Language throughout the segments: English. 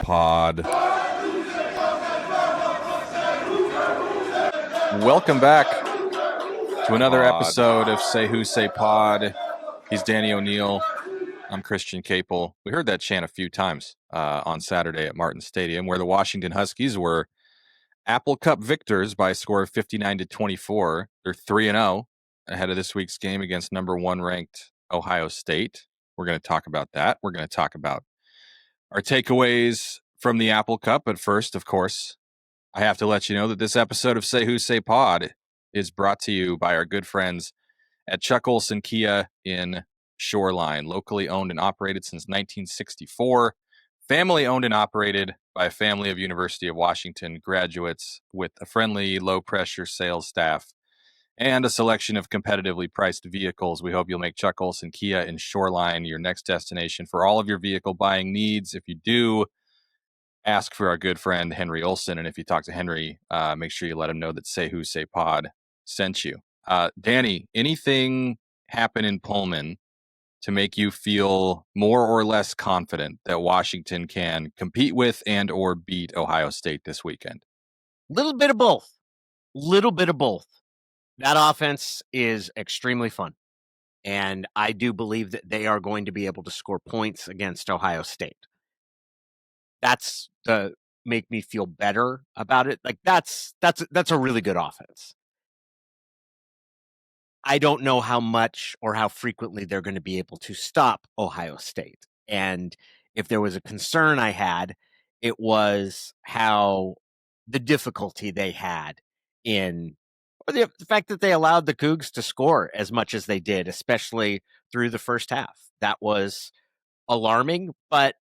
Pod. Welcome back to another episode of Say Who Say Pod. He's Danny O'Neil. I'm Christian Caple. We heard that chant a few times on Saturday at Martin Stadium, where the Washington Huskies were Apple Cup victors by a score of 59-24. They're 3-0 ahead of this week's game against number 1 ranked Ohio State. We're going to talk about that. We're going to talk about our takeaways from the Apple Cup. But first, of course, I have to let you know that this episode of Say Who Say Pod is brought to you by our good friends at Chuck Olson Kia in Shoreline, locally owned and operated since 1964, family owned and operated by a family of University of Washington graduates with a friendly, low-pressure sales staff and a selection of competitively priced vehicles. We hope you'll make Chuck Olson Kia in Shoreline your next destination for all of your vehicle buying needs. If you do, ask for our good friend Henry Olson, and if you talk to Henry, make sure you let him know that Say Who Say Pod sent you. Danny, anything happen in Pullman to make you feel more or less confident that Washington can compete with and or beat Ohio State this weekend? Little bit of both. That offense is extremely fun. And I do believe that they are going to be able to score points against Ohio State. That's to make me feel better about it. Like that's a really good offense. I don't know how much or how frequently they're going to be able to stop Ohio State. And if there was a concern I had, it was how the difficulty they had in or the fact that they allowed the Cougs to score as much as they did, especially through the first half. That was alarming, but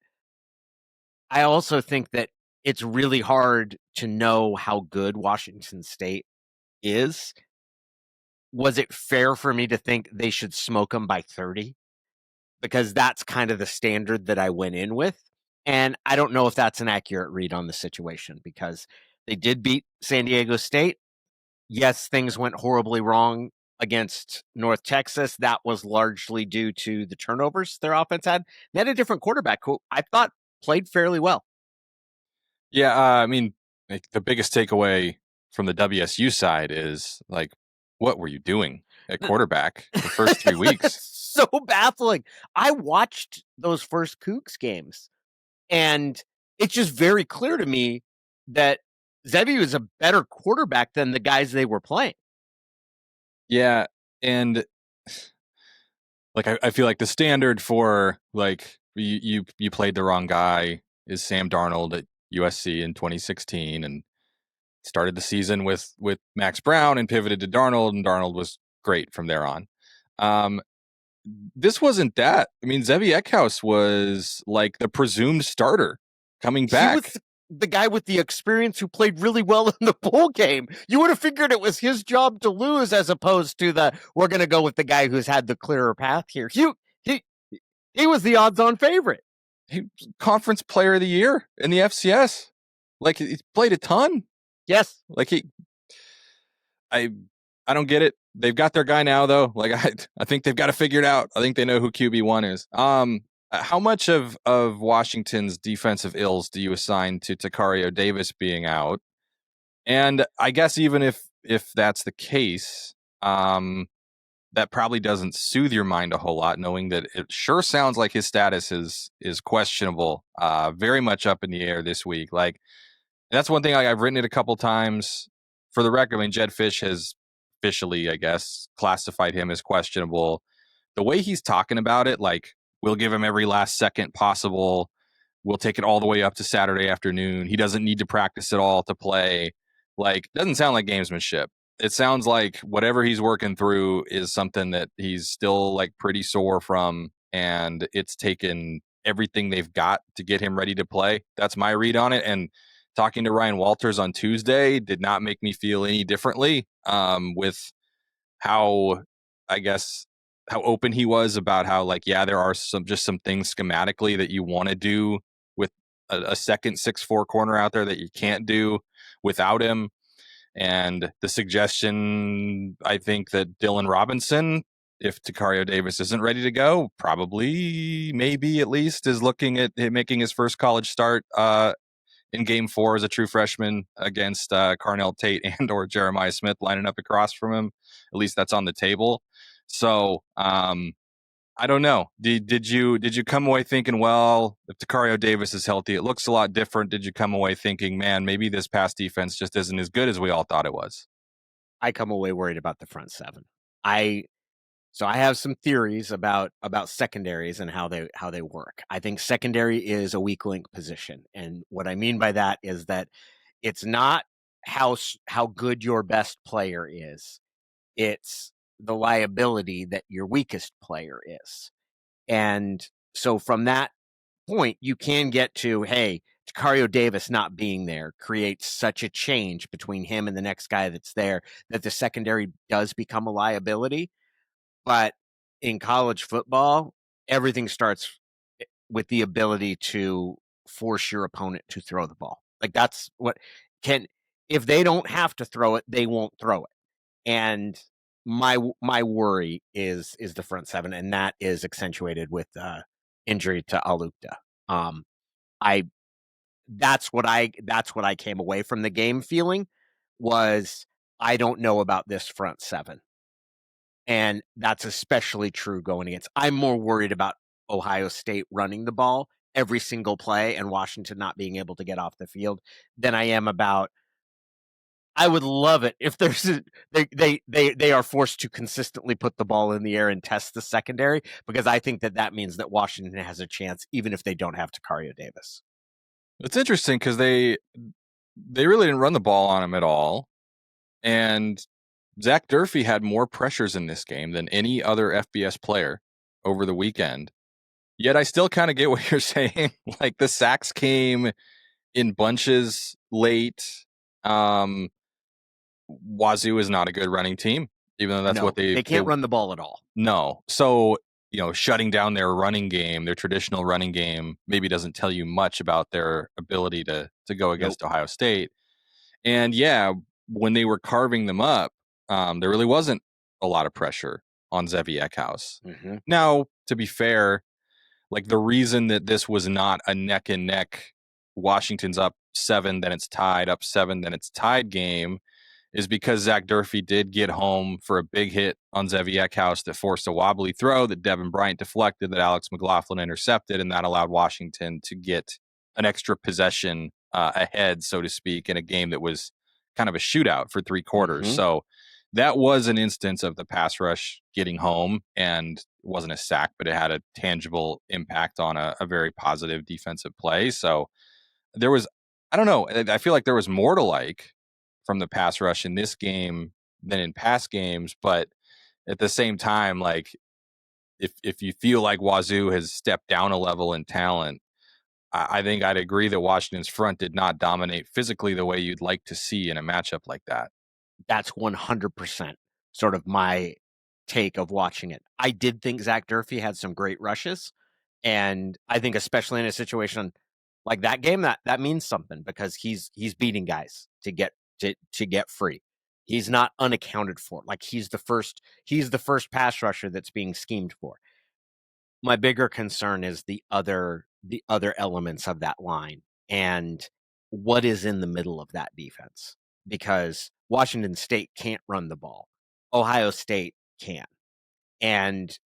I also think that it's really hard to know how good Washington State is. Was it fair for me to think they should smoke them by 30? Because that's kind of the standard that I went in with. And I don't know if that's an accurate read on the situation because they did beat San Diego State. Yes, things went horribly wrong against North Texas. That was largely due to the turnovers their offense had. They had a different quarterback who I thought played fairly well. Yeah, I mean, like, the biggest takeaway from the WSU side is, like, what were you doing at quarterback the first 3 weeks? So baffling. I watched those first Cougs games, and it's just very clear to me that Zevi was a better quarterback than the guys they were playing. Yeah, and like I feel like the standard for like you played the wrong guy is Sam Darnold at USC in 2016 and started the season with Max Brown and pivoted to Darnold, and Darnold was great from there on. This wasn't that. I mean, Zevi Eckhouse was like the presumed starter coming back. He was the guy with the experience who played really well in the bowl game. You would have figured it was his job to lose as opposed to we're going to go with the guy who's had the clearer path here. He was the odds-on favorite. He conference player of the year in the FCS. Like, he's played a ton. Yes. Like, I don't get it. They've got their guy now, though. Like, I think they've got to figure it out. I think they know who QB1 is. How much of Washington's defensive ills do you assign to Takario Davis being out? And I guess even if that's the case, that probably doesn't soothe your mind a whole lot, knowing that it sure sounds like his status is questionable, very much up in the air this week. Like, that's one thing I've written it a couple times. For the record, I mean, Jed Fish has officially, I guess, classified him as questionable. The way he's talking about it, like, we'll give him every last second possible. We'll take it all the way up to Saturday afternoon. He doesn't need to practice at all to play. Like, doesn't sound like gamesmanship. It sounds like whatever he's working through is something that he's still like pretty sore from, and it's taken everything they've got to get him ready to play. That's my read on it. And talking to Ryan Walters on Tuesday did not make me feel any differently with how, I guess, how open he was about how, like, yeah, there are some things schematically that you want to do with a second 6'4" corner out there that you can't do without him. And the suggestion, I think, that Dylan Robinson if Takario Davis isn't ready to go, probably, maybe at least, is looking at making his first college start in Game 4 as a true freshman against Carnell Tate and or Jeremiah Smith lining up across from him. At least that's on the table. So I don't know. Did you come away thinking, well, if Takario Davis is healthy, it looks a lot different? Did you come away thinking, man, maybe this pass defense just isn't as good as we all thought it was? I come away worried about the front seven. I have some theories about secondaries and how they work. I think secondary is a weak link position, and what I mean by that is that it's not how good your best player is. It's the liability that your weakest player is. And so from that point, you can get to, hey, Takario Davis not being there creates such a change between him and the next guy that's there that the secondary does become a liability. But in college football, everything starts with the ability to force your opponent to throw the ball. Like that's what can, if they don't have to throw it, they won't throw it. And my worry is the front seven, and that is accentuated with injury to Alukta. I that's what I came away from the game feeling was I don't know about this front seven. And that's especially true going against. I'm more worried about Ohio State running the ball every single play and Washington not being able to get off the field than I am about. I would love it if there's they are forced to consistently put the ball in the air and test the secondary, because I think that means that Washington has a chance even if they don't have Takario Davis. It's interesting because they really didn't run the ball on him at all, and Zach Durfee had more pressures in this game than any other FBS player over the weekend. Yet I still kind of get what you're saying. Like the sacks came in bunches late. Wazzu is not a good running team, even though that's what they can't run the ball at all. No. So, shutting down their running game, their traditional running game, maybe doesn't tell you much about their ability to go against Ohio State. And yeah, when they were carving them up, there really wasn't a lot of pressure on Zevi Eckhouse. Mm-hmm. Now, to be fair, like the reason that this was not a neck and neck, Washington's up 7, then it's tied, up 7, then it's tied game, is because Zach Durfee did get home for a big hit on Zevi Eckhouse that forced a wobbly throw that Devin Bryant deflected, that Alex McLaughlin intercepted, and that allowed Washington to get an extra possession ahead, so to speak, in a game that was kind of a shootout for 3 quarters. Mm-hmm. So that was an instance of the pass rush getting home, and it wasn't a sack, but it had a tangible impact on a very positive defensive play. So there was, I don't know, I feel like there was more to like from the pass rush in this game than in past games, but at the same time, like if you feel like Wazzu has stepped down a level in talent, I think I'd agree that Washington's front did not dominate physically the way you'd like to see in a matchup like that. That's 100% sort of my take of watching it. I did think Zach Durfee had some great rushes, and I think especially in a situation like that game, that means something, because he's beating guys to get free. He's not unaccounted for. Like he's the first pass rusher that's being schemed for. My bigger concern is the other elements of that line and what is in the middle of that defense, because Washington State can't run the ball. Ohio State can. And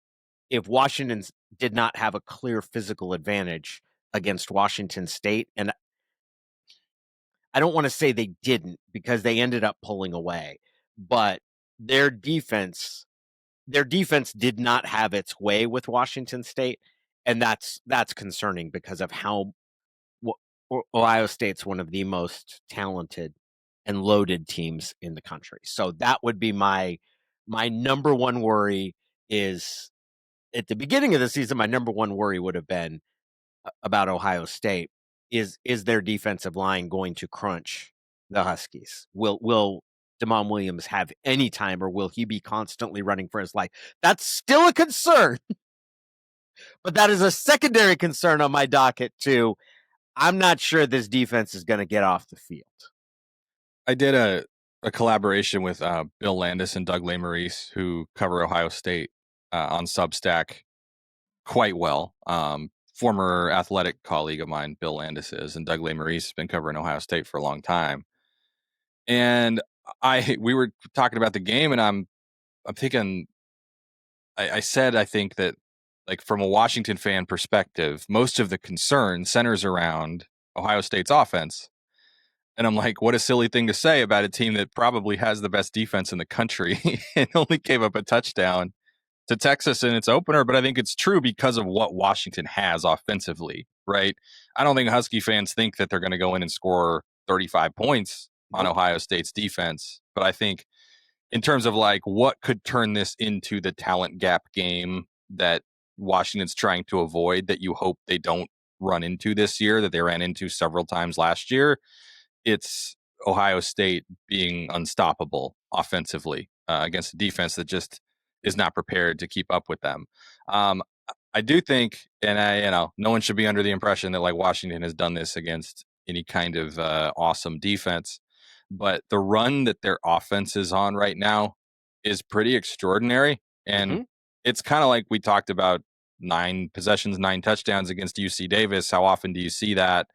if Washington did not have a clear physical advantage against Washington State, and I don't want to say they didn't because they ended up pulling away, but their defense did not have its way with Washington State, and that's concerning because of how Ohio State's one of the most talented and loaded teams in the country. So that would be my number one worry. Is at the beginning of the season, my number one worry would have been about Ohio State. Is their defensive line going to crunch the Huskies? Will Damon Williams have any time, or will he be constantly running for his life? That's still a concern, but that is a secondary concern on my docket too. I'm not sure this defense is going to get off the field. I did a collaboration with Bill Landis and Doug Lesmerises, who cover Ohio State on Substack quite well. Former athletic colleague of mine, Bill Landis, is, and Doug Maurice has been covering Ohio State for a long time. And we were talking about the game, and I'm thinking, I said, I think that, like, from a Washington fan perspective, most of the concern centers around Ohio State's offense. And I'm like, what a silly thing to say about a team that probably has the best defense in the country and only gave up a touchdown to Texas in its opener. But I think it's true because of what Washington has offensively, right? I don't think Husky fans think that they're going to go in and score 35 points on Nope. Ohio State's defense. But I think in terms of, like, what could turn this into the talent gap game that Washington's trying to avoid, that you hope they don't run into this year, that they ran into several times last year, it's Ohio State being unstoppable offensively against a defense that just is not prepared to keep up with them. I do think, and no one should be under the impression that, like, Washington has done this against any kind of awesome defense, but the run that their offense is on right now is pretty extraordinary. And it's kind of like we talked about 9 possessions, 9 touchdowns against UC Davis. How often do you see that?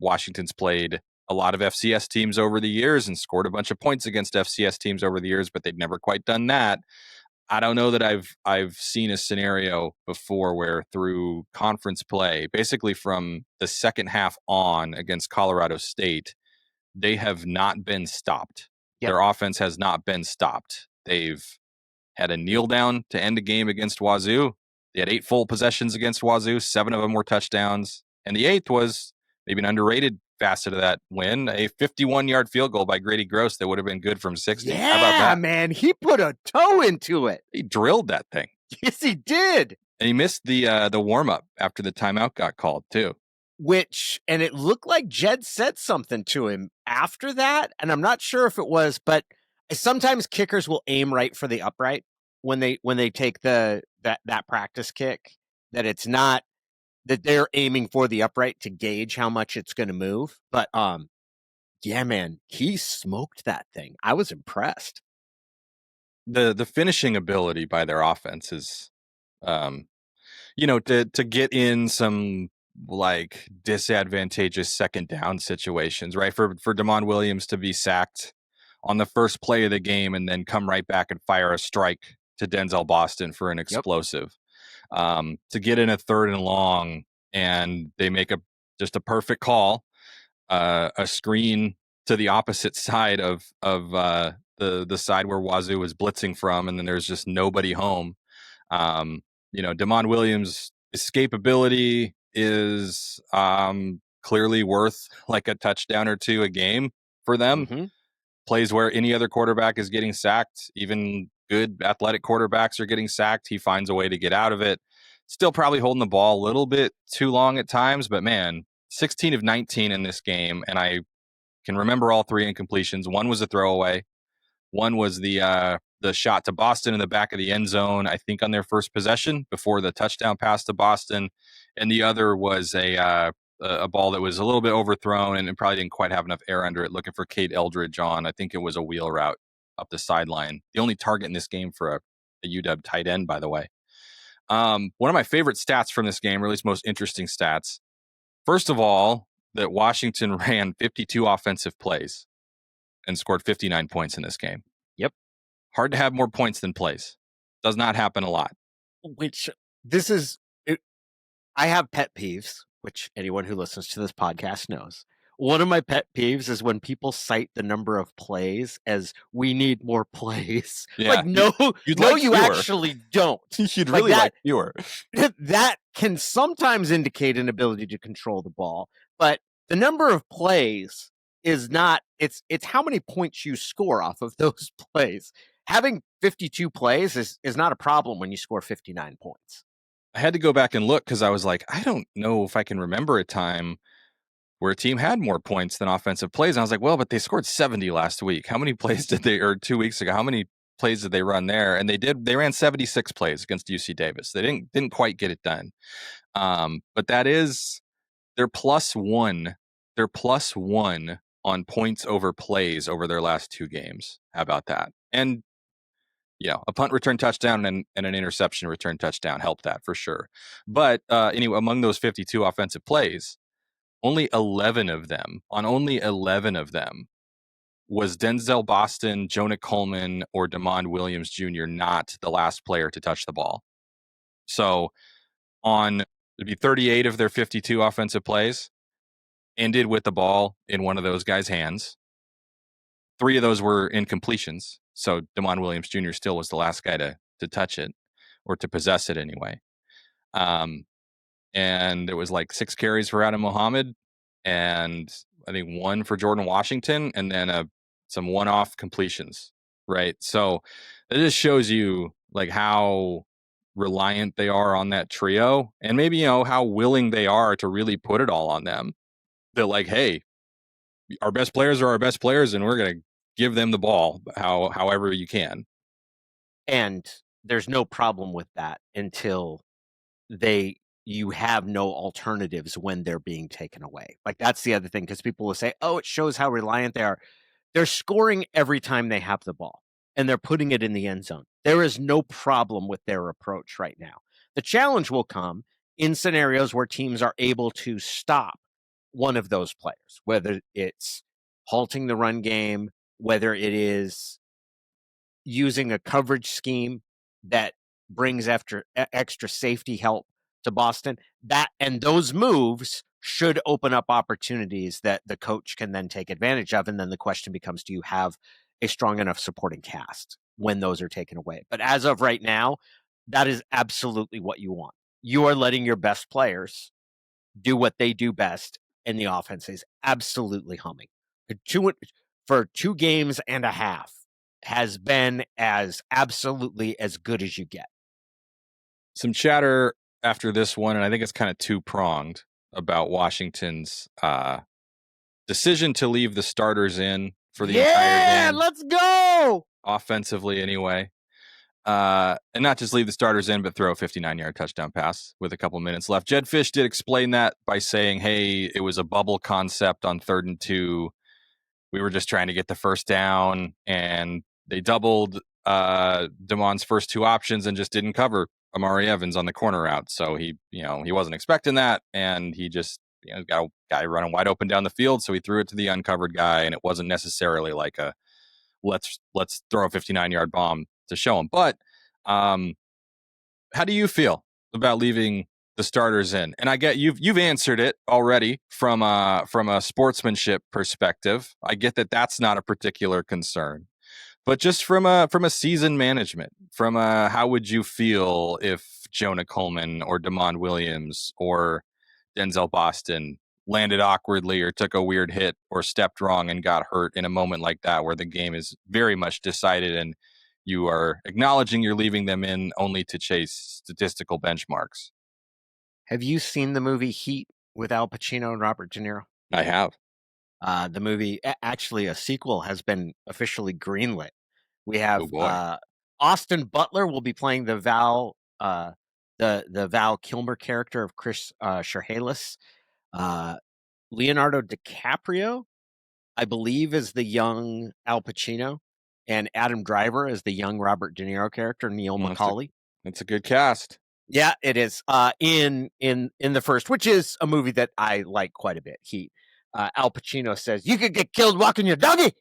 Washington's played a lot of FCS teams over the years and scored a bunch of points against FCS teams over the years, but they'd never quite done that. I don't know that I've seen a scenario before where, through conference play, basically from the second half on against Colorado State, they have not been stopped. Yep. Their offense has not been stopped. They've had a kneel down to end a game against Wazzu. They had 8 full possessions against Wazzu. 7 of them were touchdowns. And the 8th was maybe an underrated facet of that win, a 51-yard field goal by Grady Gross that would have been good from 60. Yeah, how about that? Man, he put a toe into it. He drilled that thing. Yes, he did. And he missed the warm-up after the timeout got called, too. And it looked like Jed said something to him after that, and I'm not sure if it was, but sometimes kickers will aim right for the upright when they take that practice kick, that it's not that they're aiming for the upright to gauge how much it's going to move. But yeah, man, he smoked that thing. I was impressed. The finishing ability by their offense is, to get in some, like, disadvantageous second down situations, right? For Damon Williams to be sacked on the first play of the game and then come right back and fire a strike to Denzel Boston for an explosive. To get in a 3rd and long and they make just a perfect call, a screen to the opposite side of the side where Wazzu was blitzing from, and then there's just nobody home. Damon Williams' escapability is clearly worth like a touchdown or 2 a game for them. Plays where any other quarterback is getting sacked, even good athletic quarterbacks are getting sacked, he finds a way to get out of it. Still probably holding the ball a little bit too long at times, but man, 16 of 19 in this game, and I can remember all 3 incompletions. One was a throwaway. One was the shot to Boston in the back of the end zone, I think on their first possession before the touchdown pass to Boston. And the other was a ball that was a little bit overthrown and probably didn't quite have enough air under it, looking for Kate Eldridge on, I think it was a wheel route up the sideline. The only target in this game for a UW tight end, by the way. One of my favorite stats from this game, or at least most interesting stats, first of all, that Washington ran 52 offensive plays and scored 59 points in this game. Yep. Hard to have more points than plays. Does not happen a lot. I have pet peeves, which anyone who listens to this podcast knows. One of my pet peeves is when people cite the number of plays as we need more plays. Yeah, like, no, you actually don't. You'd really like fewer. That can sometimes indicate an ability to control the ball, but the number of plays is not, it's how many points you score off of those plays. Having 52 plays is not a problem when you score 59 points. I had to go back and look because I was like, I don't know if I can remember a time where a team had more points than offensive plays. And I was like, well, but they scored 70 last week. How many plays did they, or 2 weeks ago, how many plays did they run there? And they ran 76 plays against UC Davis. They didn't quite get it done. But that is, they're +1. They're +1 on points over plays over their last 2 games. How about that? And a punt return touchdown and an interception return touchdown helped that for sure. But anyway, among those 52 offensive plays, only 11 of them was Denzel Boston, Jonah Coleman, or Damond Williams Jr. not the last player to touch the ball. So it'd be 38 of their 52 offensive plays ended with the ball in one of those guys' hands. 3 of those were incompletions. So Damond Williams Jr. still was the last guy to touch it or to possess it anyway. And it was like 6 carries for Adam Muhammad and I think 1 for Jordan Washington and then some one-off completions, right? So it just shows you like how reliant they are on that trio and maybe, how willing they are to really put it all on them. They're like, hey, our best players are our best players and we're going to give them the ball however you can. And there's no problem with that until you have no alternatives when they're being taken away. Like that's the other thing, because people will say, oh, it shows how reliant they are. They're scoring every time they have the ball and they're putting it in the end zone. There is no problem with their approach right now. The challenge will come in scenarios where teams are able to stop one of those players, whether it's halting the run game, whether it is using a coverage scheme that brings extra safety help to Boston. And those moves should open up opportunities that the coach can then take advantage of. And then the question becomes, do you have a strong enough supporting cast when those are taken away? But as of right now, that is absolutely what you want. You are letting your best players do what they do best, and the offense is absolutely humming. For 2 games and a half has been as absolutely as good as you get. Some chatter after this one, and I think it's kind of 2-pronged about Washington's decision to leave the starters in for the entire game. Let's go! Offensively, anyway. And not just leave the starters in, but throw a 59-yard touchdown pass with a couple minutes left. Jed Fish did explain that by saying, hey, it was a bubble concept on 3rd and 2. We were just trying to get the first down, and they doubled Damon's first 2 options and just didn't cover Amari Evans on the corner route. So he wasn't expecting that, and he just got a guy running wide open down the field, so he threw it to the uncovered guy, and it wasn't necessarily like a let's throw a 59-yard bomb to show him. But how do you feel about leaving the starters in? And I get you've answered it already from a sportsmanship perspective. I get that that's not a particular concern, but just from a season management, how would you feel if Jonah Coleman or Damond Williams or Denzel Boston landed awkwardly or took a weird hit or stepped wrong and got hurt in a moment like that where the game is very much decided and you are acknowledging you're leaving them in only to chase statistical benchmarks? Have you seen the movie Heat with Al Pacino and Robert De Niro? I have. The movie, actually, a sequel has been officially greenlit. We have Austin Butler will be playing the Val Kilmer character of Chris Sherhalis. Leonardo DiCaprio, I believe, is the young Al Pacino, and Adam Driver is the young Robert De Niro character, Neil McCauley. That's a good cast. Yeah, it is. In the first, which is a movie that I like quite a bit. Al Pacino says, "You could get killed walking your doggy."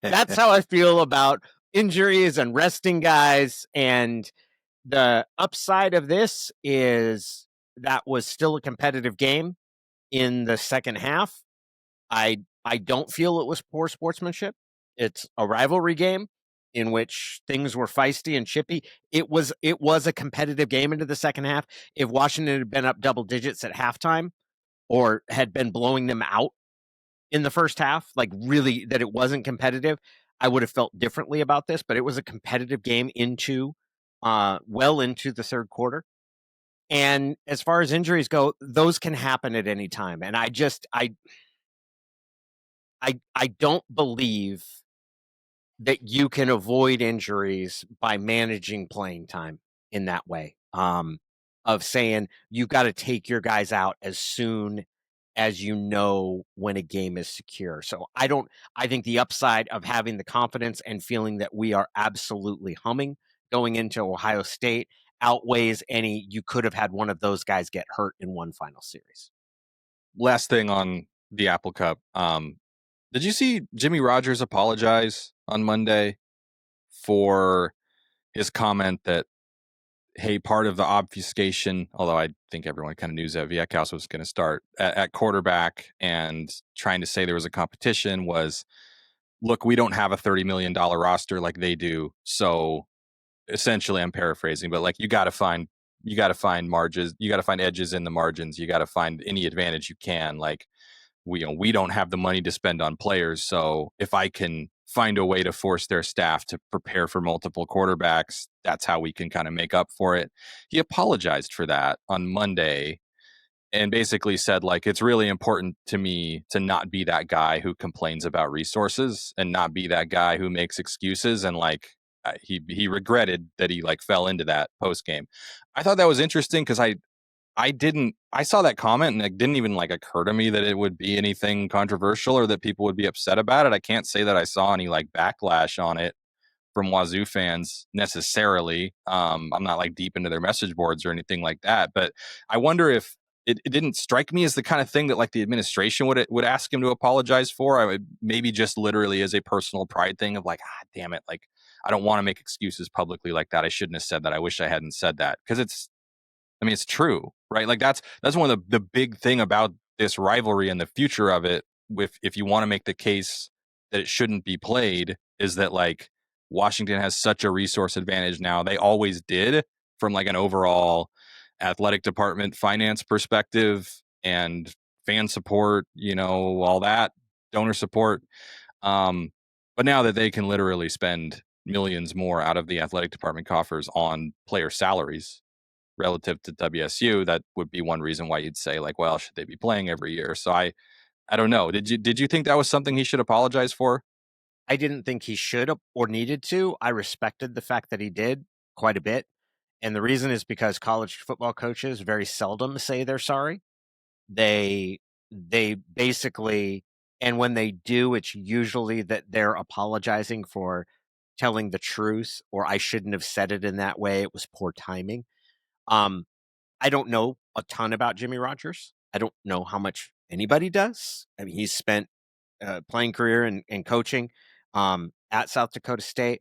That's how I feel about injuries and resting guys. And the upside of this is that was still a competitive game in the second half. I don't feel it was poor sportsmanship. It's a rivalry game in which things were feisty and chippy. It was a competitive game into the second half. If Washington had been up double digits at halftime or had been blowing them out in the first half, like really that it wasn't competitive, I would have felt differently about this, but it was a competitive game well into the third quarter. And as far as injuries go, those can happen at any time. And I don't believe that you can avoid injuries by managing playing time in that way, of saying you've got to take your guys out as soon as you know when a game is secure. So I think the upside of having the confidence and feeling that we are absolutely humming going into Ohio State outweighs any you could have had one of those guys get hurt in one final series. Last thing on the Apple Cup. Did you see Jimmy Rogers apologize on Monday for his comment that, hey, part of the obfuscation, although I think everyone kind of knew that Vieckhouse was going to start at quarterback and trying to say there was a competition, was, look, we don't have a $30 million roster like they do. So essentially, I'm paraphrasing, but like, you got to find margins. You got to find edges in the margins. You got to find any advantage you can. Like, we don't have the money to spend on players. So if I can find a way to force their staff to prepare for multiple quarterbacks, that's how we can kind of make up for it. He apologized for that on Monday and basically said, like, it's really important to me to not be that guy who complains about resources and not be that guy who makes excuses. And like, he regretted that he like fell into that post game. I thought that was interesting because I saw that comment and it didn't even like occur to me that it would be anything controversial or that people would be upset about it. I can't say that I saw any like backlash on it from Wazoo fans necessarily. I'm not like deep into their message boards or anything like that, but I wonder if it didn't strike me as the kind of thing that like the administration would ask him to apologize for. I would maybe just literally as a personal pride thing of like, damn it, like I don't want to make excuses publicly like that. I shouldn't have said that. I wish I hadn't said that because it's true, right? Like that's one of the big thing about this rivalry and the future of it. If you want to make the case that it shouldn't be played, is that like Washington has such a resource advantage now. They always did from like an overall athletic department finance perspective and fan support, all that donor support. But now that they can literally spend millions more out of the athletic department coffers on player salaries relative to WSU, that would be one reason why you'd say like, well, should they be playing every year? So I don't know. Did you think that was something he should apologize for? I didn't think he should or needed to. I respected the fact that he did quite a bit. And the reason is because college football coaches very seldom say they're sorry. They basically, and when they do, it's usually that they're apologizing for telling the truth, or I shouldn't have said it in that way. It was poor timing. Um, I don't know a ton about Jimmy Rogers. I don't know how much anybody does. I mean, he's spent playing career and coaching at South Dakota State.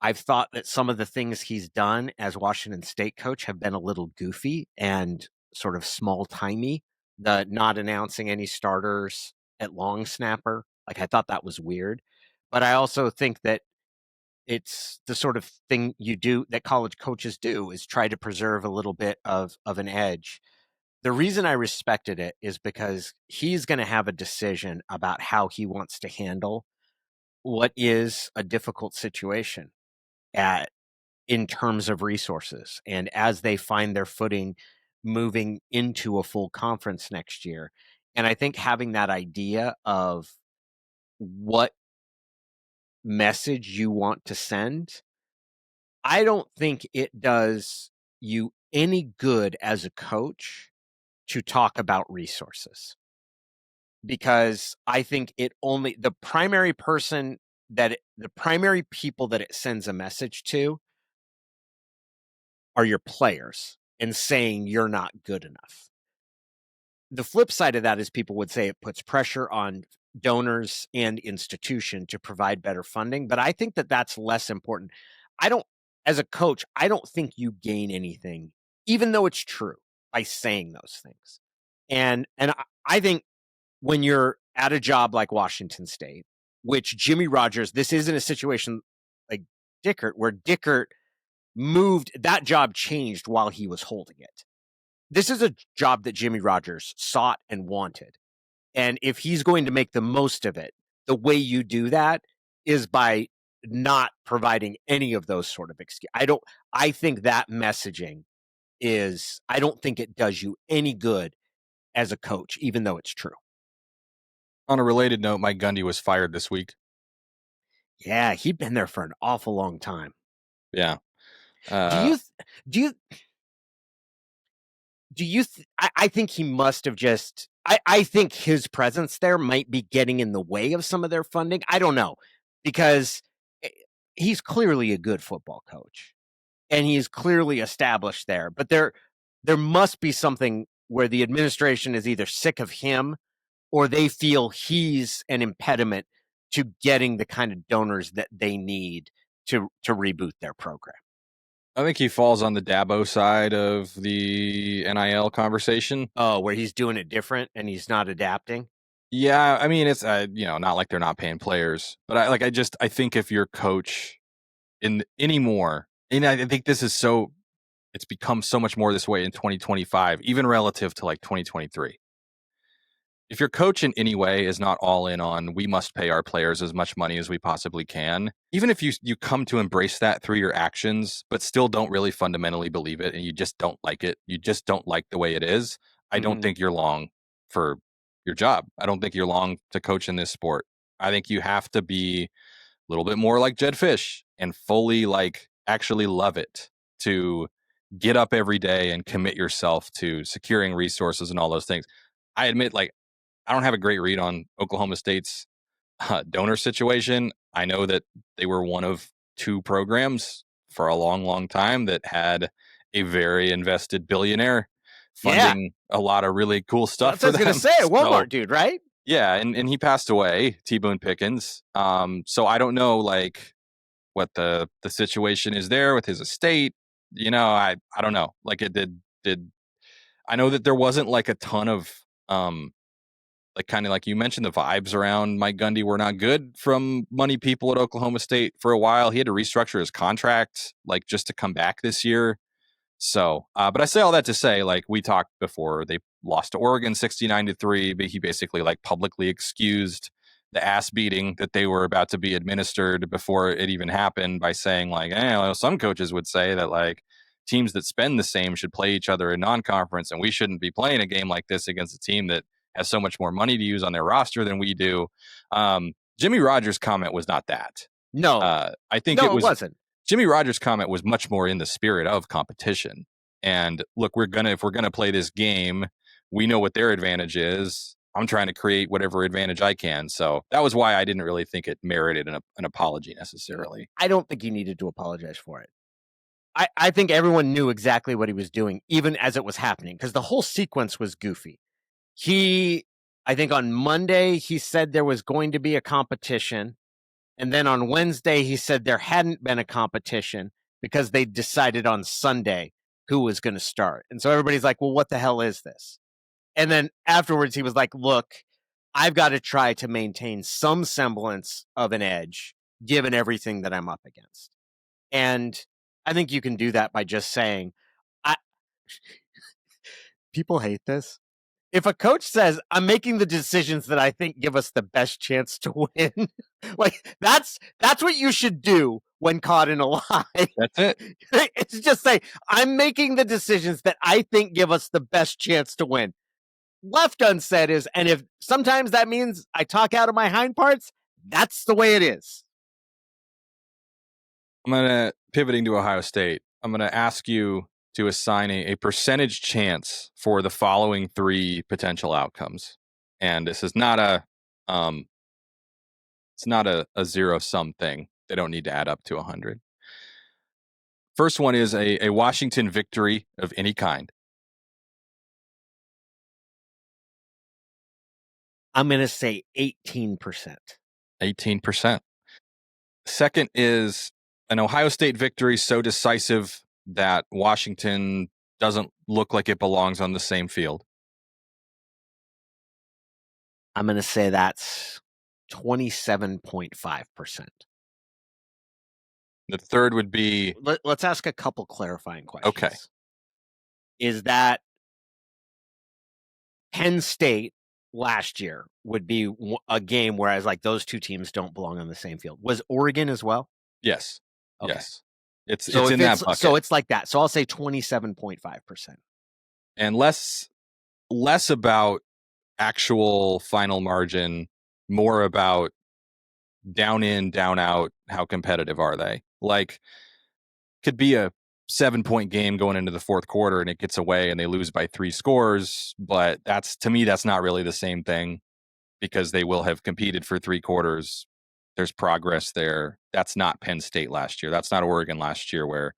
I've thought that some of the things he's done as Washington State coach have been a little goofy and sort of small timey. The not announcing any starters at long snapper, like I thought that was weird. But I also think that it's the sort of thing you do that college coaches do is try to preserve a little bit of an edge. The reason I respected it is because he's going to have a decision about how he wants to handle what is a difficult situation at in terms of resources. And as they find their footing moving into a full conference next year. And I think having that idea of what message you want to send, I don't think it does you any good as a coach to talk about resources, because I think it only the primary people that it sends a message to are your players and saying you're not good enough. The flip side of that is people would say it puts pressure on donors and institution to provide better funding, but I think that that's less important. As a coach, I don't think you gain anything, even though it's true, by saying those things. And I think when you're at a job like Washington State, which Jimmy Rogers, this isn't a situation like Dickert, where Dickert moved, that job changed while he was holding it. This is a job that Jimmy Rogers sought and wanted. And if he's going to make the most of it, the way you do that is by not providing any of those sort of excuses. I think that messaging I don't think it does you any good as a coach, even though it's true. On a related note, Mike Gundy was fired this week. Yeah, he'd been there for an awful long time. Yeah. Do you I think he must have just I think his presence there might be getting in the way of some of their funding. I don't know, because he's clearly a good football coach and he's clearly established there. But there must be something where the administration is either sick of him or they feel he's an impediment to getting the kind of donors that they need to reboot their program. I think he falls on the Dabo side of the NIL conversation. Oh, where he's doing it different and he's not adapting. Yeah, I mean, it's not like they're not paying players, but I think if your coach in anymore, and I think it's become so much more this way in 2025, even relative to like 2023. If your coach in any way is not all in on we must pay our players as much money as we possibly can, even if you come to embrace that through your actions, but still don't really fundamentally believe it and you just don't like it, you just don't like the way it is, I don't think you're long for your job. I don't think you're long to coach in this sport. I think you have to be a little bit more like Jed Fish and fully like actually love it to get up every day and commit yourself to securing resources and all those things. I admit, like, I don't have a great read on Oklahoma State's donor situation. I know that they were one of two programs for a long, long time that had a very invested billionaire funding a lot of really cool stuff That's what for I was going to them. say, a Walmart dude, right? Yeah, and he passed away, T. Boone Pickens. So I don't know like what the situation is there with his estate. I don't know. Like it did I know that there wasn't like a ton of like kind of like you mentioned, the vibes around Mike Gundy were not good from money people at Oklahoma State for a while. He had to restructure his contract like just to come back this year. So, but I say all that to say, like we talked before, they lost to Oregon 69-3, but he basically like publicly excused the ass beating that they were about to be administered before it even happened by saying like, well, some coaches would say that like teams that spend the same should play each other in non-conference, and we shouldn't be playing a game like this against a team that has so much more money to use on their roster than we do. Jimmy Rogers' comment was not that. No, I think it wasn't. Jimmy Rogers' comment was much more in the spirit of competition. And look, if we're gonna play this game, we know what their advantage is. I'm trying to create whatever advantage I can. So that was why I didn't really think it merited an apology necessarily. I don't think he needed to apologize for it. I think everyone knew exactly what he was doing, even as it was happening, because the whole sequence was goofy. I think on Monday, he said there was going to be a competition. And then on Wednesday, he said there hadn't been a competition because they decided on Sunday who was going to start. And so everybody's like, well, what the hell is this? And then afterwards, he was like, look, I've got to try to maintain some semblance of an edge given everything that I'm up against. And I think you can do that by just saying, people hate this. If a coach says, I'm making the decisions that I think give us the best chance to win, like that's what you should do when caught in a lie. That's it. It's just say, I'm making the decisions that I think give us the best chance to win. Left unsaid is, and if sometimes that means I talk out of my hind parts, that's the way it is. Pivoting to Ohio State, I'm going to ask you to assign a percentage chance for the following three potential outcomes. And this is not it's not a zero sum thing. They don't need to add up to 100. First one is a Washington victory of any kind. I'm going to say 18%. 18%. Second is an Ohio State victory so decisive that Washington doesn't look like it belongs on the same field. I'm going to say that's 27.5%. The third would be... Let's ask a couple clarifying questions. Okay. Is that Penn State last year would be a game where I was like, those two teams don't belong on the same field. Was Oregon as well? Yes. Okay. Yes. It's in that bucket. So it's like that. So I'll say 27.5%. And less about actual final margin, more about down in, down out, how competitive are they? Like, could be a 7-point game going into the fourth quarter and it gets away and they lose by 3 scores. But to me, that's not really the same thing because they will have competed for 3 quarters. There's progress there. That's not Penn State last year. That's not Oregon last year, where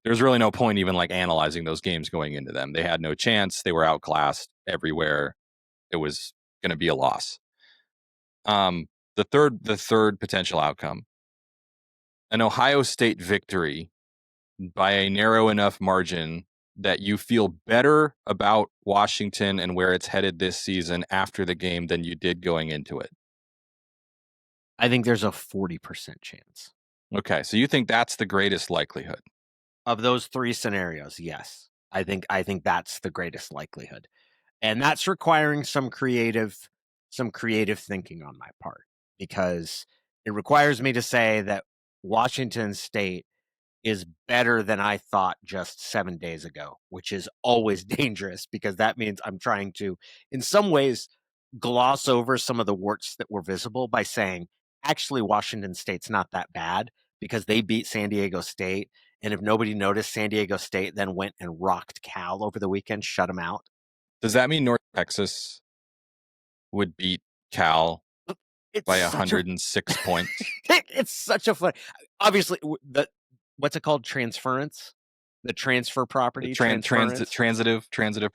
there's really no point even like analyzing those games going into them. They had no chance. They were outclassed everywhere. It was going to be a loss. The third potential outcome, an Ohio State victory by a narrow enough margin that you feel better about Washington and where it's headed this season after the game than you did going into it. I think there's a 40% chance. Okay, so you think that's the greatest likelihood? Of those 3 scenarios, yes. I think that's the greatest likelihood. And that's requiring some creative thinking on my part, because it requires me to say that Washington State is better than I thought just 7 days ago, which is always dangerous because that means I'm trying to, in some ways, gloss over some of the warts that were visible by saying, actually, Washington State's not that bad because they beat San Diego State. And if nobody noticed, San Diego State then went and rocked Cal over the weekend, shut them out. Does that mean North Texas would beat Cal by 106 points? It's such a fun. Obviously, what's it called? Transference, the transfer property, transitive property.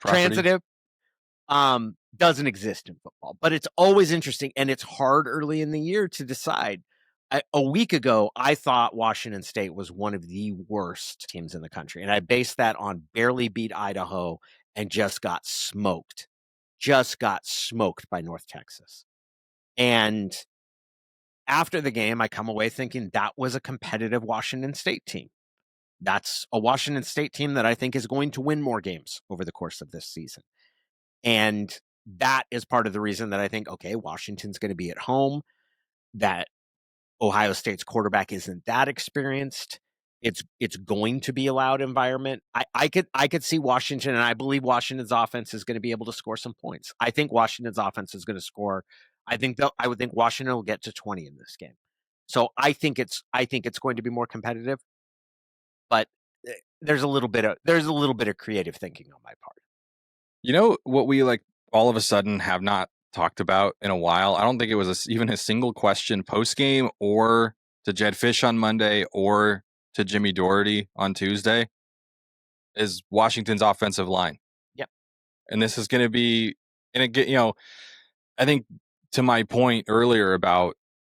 Transitive doesn't exist in football, but it's always interesting, and it's hard early in the year to decide. A week ago, I thought Washington State was one of the worst teams in the country, and I based that on barely beat Idaho and just got smoked by North Texas. And after the game, I come away thinking that was a competitive Washington State team. That's a Washington State team that I think is going to win more games over the course of this season. And that is part of the reason that I think, okay, Washington's going to be at home, that Ohio State's quarterback isn't that experienced. It's going to be a loud environment. I could see Washington, and I believe Washington's offense is going to be able to score some points. I think Washington's offense is going to score. I would think Washington will get to 20 in this game. So I think it's going to be more competitive, but there's a little bit of creative thinking on my part. You know what we like all of a sudden have not talked about in a while? I don't think it was even a single question post game or to Jed Fish on Monday or to Jimmy Doherty on Tuesday is Washington's offensive line. Yep. And this is going to be, and again, I think to my point earlier about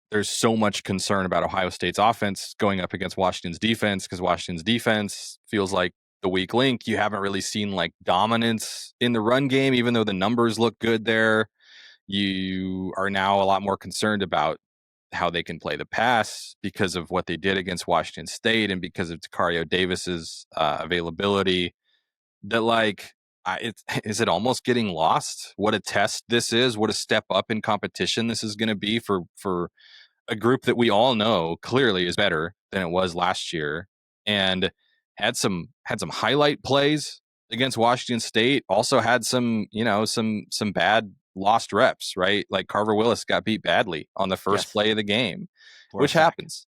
there's so much concern about Ohio State's offense going up against Washington's defense because Washington's defense feels like the weak link. You haven't really seen like dominance in the run game, even though the numbers look good there. You are now a lot more concerned about how they can play the pass because of what they did against Washington State and because of Tacario Davis's availability. That is it almost getting lost? What a test this is! What a step up in competition this is going to be for a group that we all know clearly is better than it was last year, and had some highlight plays against Washington State. Also had some bad lost reps, right? Like Carver Willis got beat badly on the first play of the game, which happens.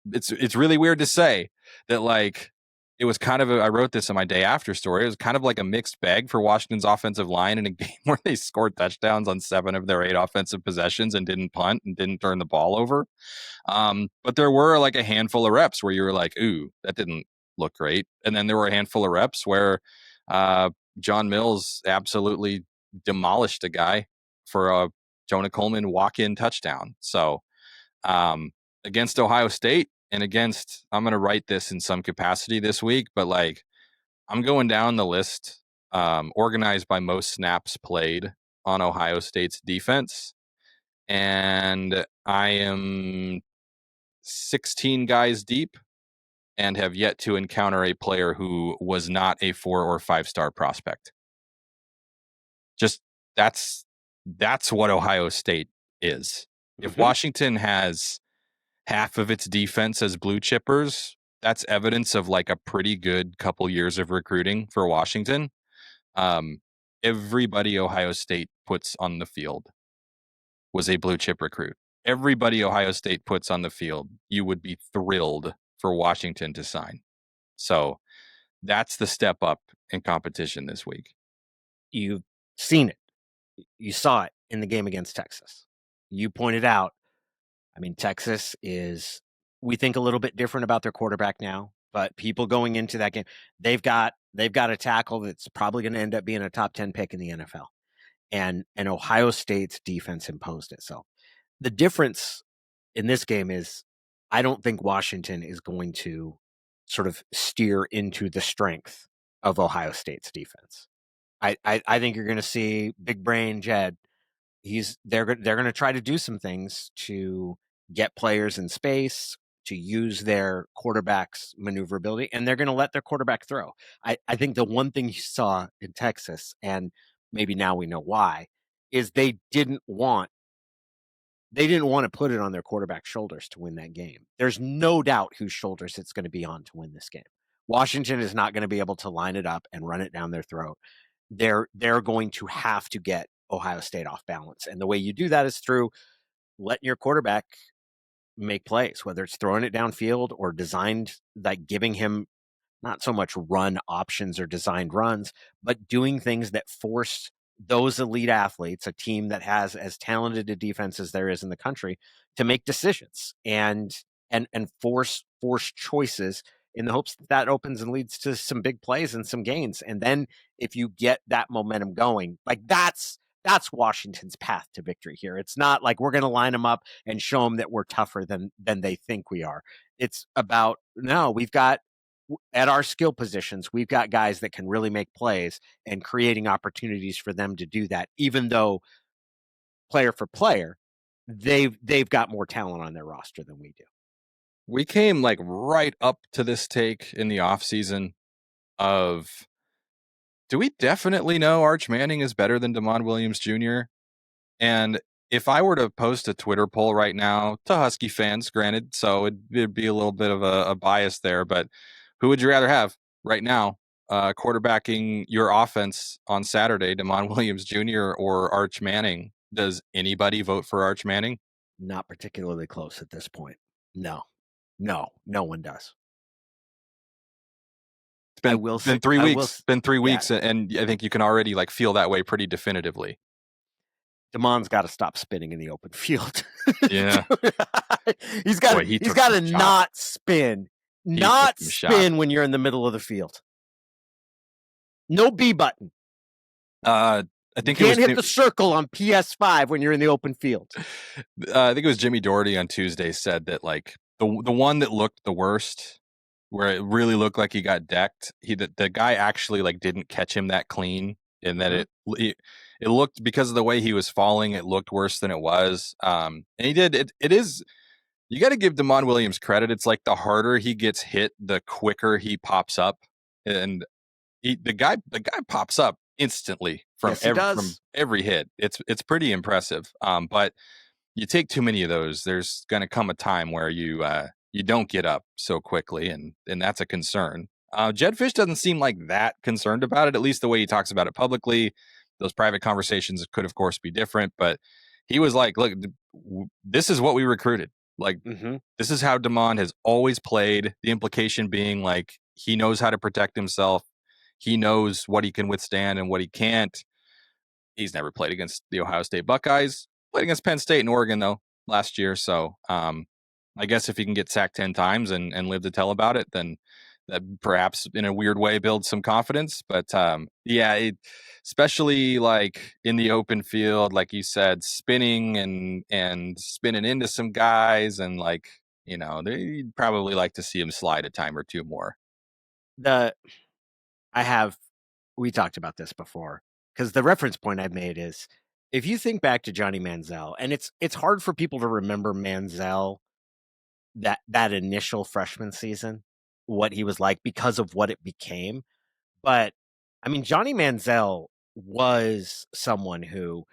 It's really weird to say that like it was kind of I wrote this in my day after story. It was kind of like a mixed bag for Washington's offensive line in a game where they scored touchdowns on 7 of their 8 offensive possessions and didn't punt and didn't turn the ball over. But there were like a handful of reps where you were like, ooh, that didn't look great. And then there were a handful of reps where John Mills absolutely demolished a guy for a Jonah Coleman walk-in touchdown. So against Ohio State and against, I'm going to write this in some capacity this week, but like I'm going down the list organized by most snaps played on Ohio State's defense. And I am 16 guys deep and have yet to encounter a player who was not a 4 or 5-star prospect. Just that's what Ohio State is. Mm-hmm. If Washington has half of its defense as blue chippers, that's evidence of like a pretty good couple years of recruiting for Washington. Everybody Ohio State puts on the field was a blue chip recruit. Everybody Ohio State puts on the field, you would be thrilled for Washington to sign. So that's the step up in competition this week. You've seen it. You saw it in the game against Texas. You pointed out, I mean, Texas is, we think a little bit different about their quarterback now, but people going into that game, they've got a tackle that's probably going to end up being a top 10 pick in the NFL. And Ohio State's defense imposed itself. The difference in this game is I don't think Washington is going to sort of steer into the strength of Ohio State's defense. I think you're going to see big brain Jed. They're going to try to do some things to get players in space, to use their quarterback's maneuverability, and they're going to let their quarterback throw. I think the one thing you saw in Texas, and maybe now we know why, is they didn't want to put it on their quarterback's shoulders to win that game. There's no doubt whose shoulders it's going to be on to win this game. Washington is not going to be able to line it up and run it down their throat. They're going to have to get Ohio State off balance. And the way you do that is through letting your quarterback make plays, whether it's throwing it downfield or designed, like giving him not so much run options or designed runs, but doing things that force those elite athletes, a team that has as talented a defense as there is in the country, to make decisions and force choices in the hopes that opens and leads to some big plays and some gains. And then if you get that momentum going, like that's Washington's path to victory here. It's not like we're going to line them up and show them that we're tougher than they think we are. It's about, no, we've got, at our skill positions, we've got guys that can really make plays and creating opportunities for them to do that, even though player for player, they've got more talent on their roster than we do. We came like right up to this take in the offseason of, do we definitely know Arch Manning is better than Damon Williams Jr.? And if I were to post a Twitter poll right now to Husky fans, granted, so it'd be a little bit of a bias there, but who would you rather have right now quarterbacking your offense on Saturday, Damon Williams Jr. or Arch Manning? Does anybody vote for Arch Manning? Not particularly close at this point. No one does. It's been 3 weeks. Been 3 weeks, and I think you can already like feel that way pretty definitively. Damon's got to stop spinning in the open field. Yeah, he's got to not spin, when you're in the middle of the field. No B button. I think you can't hit the circle on PS5 when you're in the open field. I think it was Jimmy Doherty on Tuesday said that like the one that looked the worst, where it really looked like he got decked. The guy actually like didn't catch him that clean, and that it looked, because of the way he was falling, it looked worse than it was. And he did it. It is, you got to give Damon Williams credit. It's like the harder he gets hit, the quicker he pops up, and the guy pops up instantly from every hit. It's pretty impressive. But you take too many of those, there's going to come a time where you don't get up so quickly, and that's a concern. Jed Fish doesn't seem like that concerned about it, at least the way he talks about it publicly. Those private conversations could, of course, be different, but he was like, look, this is what we recruited. Like, This is how Damon has always played. The implication being like, he knows how to protect himself. He knows what he can withstand and what he can't. He's never played against the Ohio State Buckeyes. Played against Penn State and Oregon, though, last year. So I guess if he can get sacked 10 times and live to tell about it, then that perhaps in a weird way builds some confidence. But especially like in the open field, like you said, spinning and spinning into some guys, and like, they'd probably like to see him slide a time or two more. We talked about this before, because the reference point I've made is, if you think back to Johnny Manziel, and it's hard for people to remember Manziel, that initial freshman season, what he was like because of what it became. But I mean, Johnny Manziel was someone who,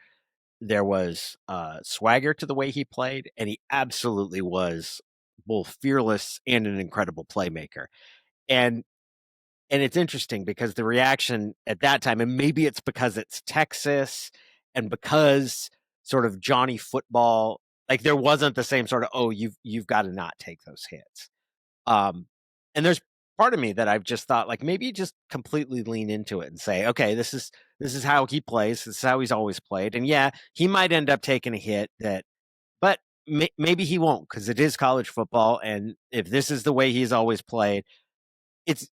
there was swagger to the way he played, and he absolutely was both fearless and an incredible playmaker. And it's interesting because the reaction at that time, and maybe it's because it's Texas and because sort of Johnny football, like there wasn't the same sort of, oh, you've got to not take those hits. And there's part of me that I've just thought like maybe just completely lean into it and say, okay, this is how he plays. This is how he's always played. And yeah, he might end up taking a hit but maybe he won't because it is college football. And if this is the way he's always played, it's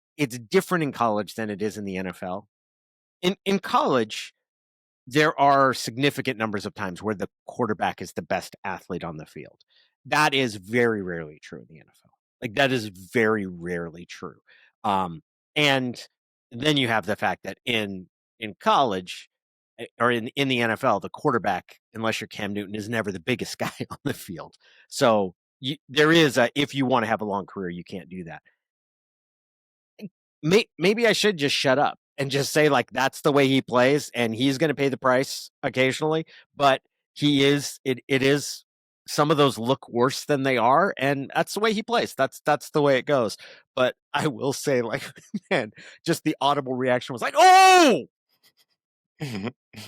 different in college than it is in the NFL. In college, there are significant numbers of times where the quarterback is the best athlete on the field. That is very rarely true in the NFL. Like that is very rarely true. And then you have the fact that in college or in the NFL, the quarterback, unless you're Cam Newton, is never the biggest guy on the field. So there is if you want to have a long career, you can't do that. Maybe I should just shut up and just say like that's the way he plays and he's going to pay the price occasionally, but it is some of those look worse than they are and that's the way he plays. That's the way it goes. But I will say like man, just the audible reaction was like, "Oh!"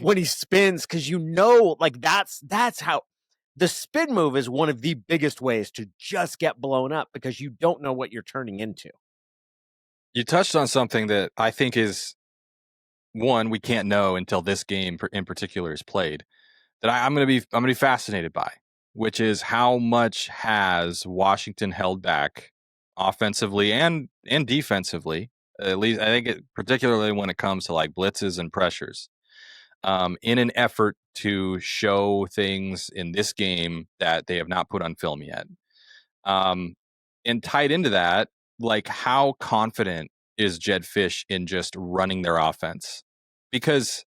when he spins cuz like that's how the spin move is one of the biggest ways to just get blown up because you don't know what you're turning into. You touched on something that I think is one we can't know until this game in particular is played. That I'm going to be fascinated by, which is how much has Washington held back offensively and defensively. At least I think particularly when it comes to like blitzes and pressures, in an effort to show things in this game that they have not put on film yet. And tied into that, like how confident is Jedd Fisch in just running their offense? Because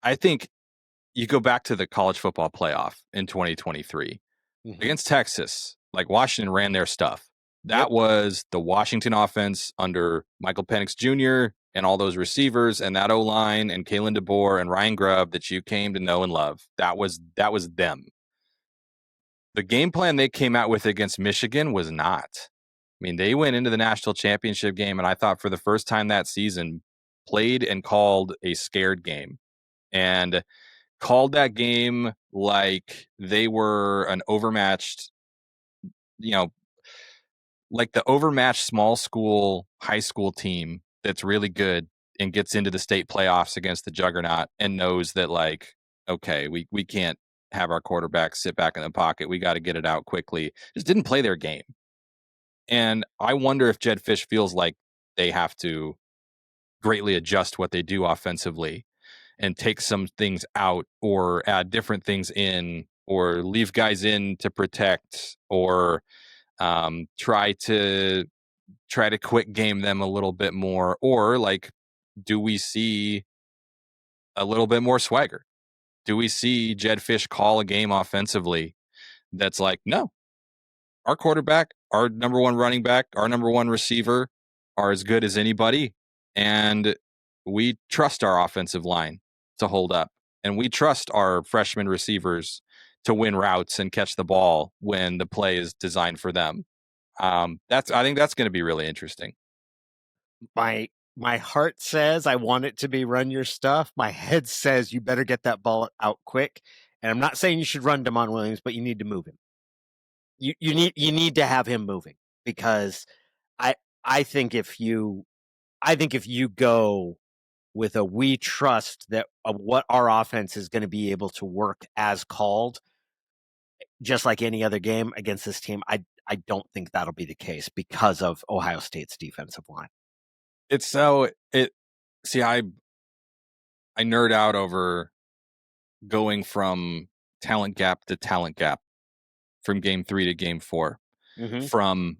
I think you go back to the college football playoff in 2023 against Texas, like Washington ran their stuff. That was the Washington offense under Michael Penix Jr. and all those receivers and that O-line and Kalen DeBoer and Ryan Grubb that you came to know and love. That was them. The game plan they came out with against Michigan was not. I mean, they went into the national championship game, and I thought for the first time that season, played and called a scared game and called that game like they were an overmatched, like the overmatched small school, high school team that's really good and gets into the state playoffs against the juggernaut and knows that, like, okay, we can't have our quarterback sit back in the pocket. We got to get it out quickly. Just didn't play their game. And I wonder if Jedd Fisch feels like they have to greatly adjust what they do offensively and take some things out or add different things in or leave guys in to protect or try to quick game them a little bit more. Or like, do we see a little bit more swagger? Do we see Jedd Fisch call a game offensively that's like, no, our quarterback, our number one running back, our number one receiver are as good as anybody. And we trust our offensive line to hold up. And we trust our freshman receivers to win routes and catch the ball when the play is designed for them. I think that's going to be really interesting. My heart says I want it to be run your stuff. My head says you better get that ball out quick. And I'm not saying you should run Damon Williams, but you need to move him. You need to have him moving because I think if you go with a we trust that what our offense is going to be able to work as called, just like any other game against this team, I don't think that'll be the case because of Ohio State's defensive line. I nerd out over going from talent gap to talent gap from game 3 to game 4. From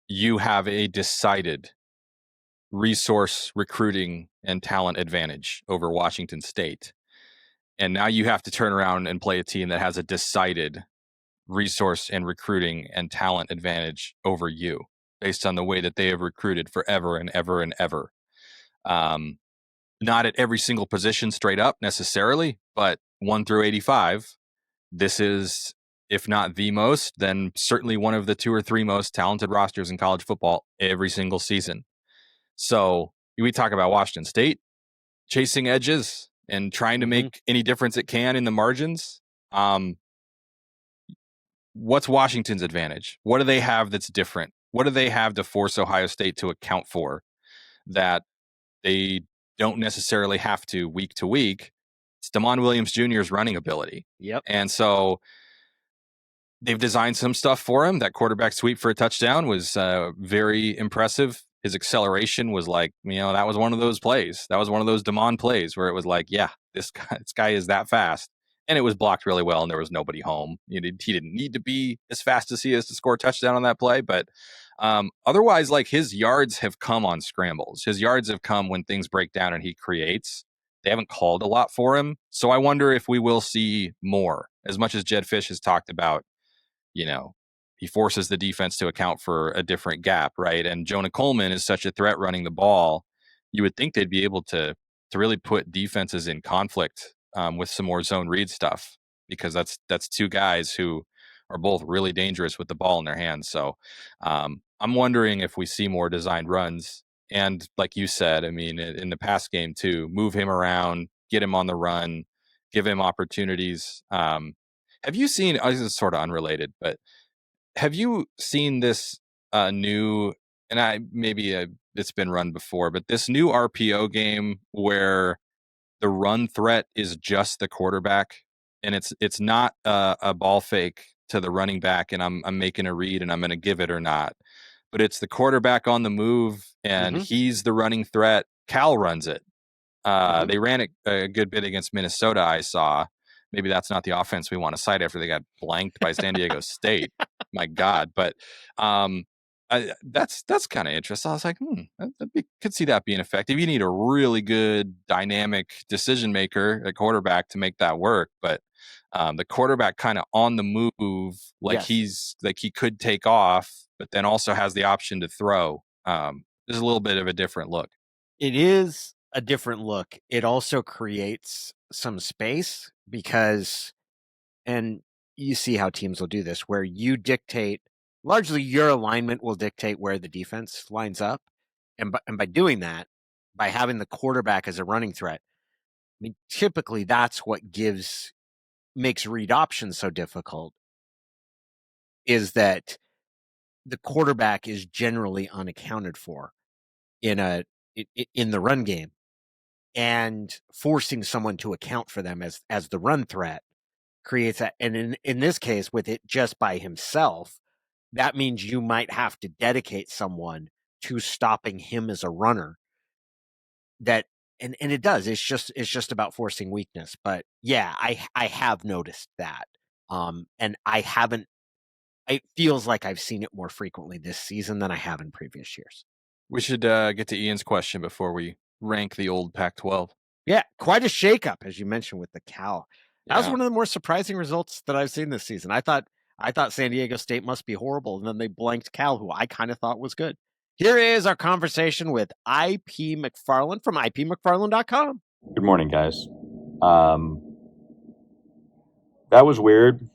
you have a decided resource recruiting and talent advantage over Washington State. And now you have to turn around and play a team that has a decided resource and recruiting and talent advantage over you based on the way that they have recruited forever and ever and ever. Not at every single position straight up necessarily, but 1 through 85, this is, if not the most, then certainly one of the 2 or 3 most talented rosters in college football every single season. So we talk about Washington State chasing edges and trying to make any difference it can in the margins. What's Washington's advantage? What do they have that's different? what do they have to force Ohio State to account for that they don't necessarily have to week? It's Damon Williams Jr.'s running ability. Yep. And so they've designed some stuff for him. That quarterback sweep for a touchdown was very impressive. His acceleration was like, that was one of those plays. That was one of those Damon plays where it was like, yeah, this guy is that fast. And it was blocked really well, and there was nobody home. He didn't need to be as fast as he is to score a touchdown on that play. But otherwise, like, his yards have come on scrambles. His yards have come when things break down and he creates. They haven't called a lot for him. So I wonder if we will see more. As much as Jed Fish has talked about, he forces the defense to account for a different gap, right? And Jonah Coleman is such a threat running the ball. You would think they'd be able to really put defenses in conflict with some more zone read stuff, because that's two guys who are both really dangerous with the ball in their hands. So I'm wondering if we see more designed runs. And like you said, I mean, in the past game too, move him around, get him on the run, give him opportunities. Have you seen, this is sort of unrelated, but have you seen this new, and it's been run before, but this new RPO game where the run threat is just the quarterback, and it's not a ball fake to the running back, and I'm making a read and I'm going to give it or not, but it's the quarterback on the move and he's the running threat. Cal runs it. They ran it a good bit against Minnesota, I saw. Maybe that's not the offense we want to cite after they got blanked by San Diego State. My God. But that's kind of interesting. I was like, could see that being effective. You need a really good dynamic decision maker at quarterback to make that work. But the quarterback kind of on the move, like he's like he could take off, but then also has the option to throw. There's a little bit of a different look. It is a different look. It also creates some space because, and you see how teams will do this, where you dictate, largely your alignment will dictate where the defense lines up. And by doing that, by having the quarterback as a running threat, I mean, typically that's what makes read options so difficult, is that the quarterback is generally unaccounted for in the run game, and forcing someone to account for them as the run threat creates that. And in this case, with it just by himself, that means you might have to dedicate someone to stopping him as a runner. That and it does. It's just about forcing weakness. But yeah, I have noticed that. And I haven't. It feels like I've seen it more frequently this season than I have in previous years. We should get to Ian's question before we rank the old Pac-12. Yeah, quite a shakeup, as you mentioned, with the Cal. That was one of the more surprising results that I've seen this season. I thought San Diego State must be horrible, and then they blanked Cal, who I kind of thought was good. Here is our conversation with IP McFarland from ipmcfarland.com. Good morning, guys. That was weird.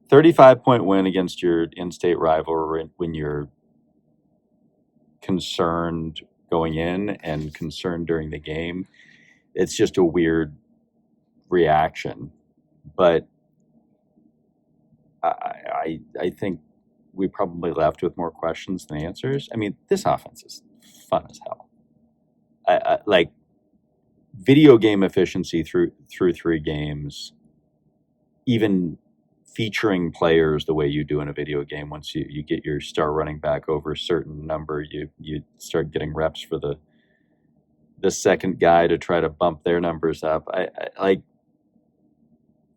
35-point win against your in-state rival when you're concerned going in and concerned during the game. It's just a weird reaction. But I think we probably left with more questions than answers. I mean, this offense is fun as hell. I like video game efficiency through 3 games, even featuring players the way you do in a video game. Once you get your star running back over a certain number, you start getting reps for the second guy to try to bump their numbers up. I like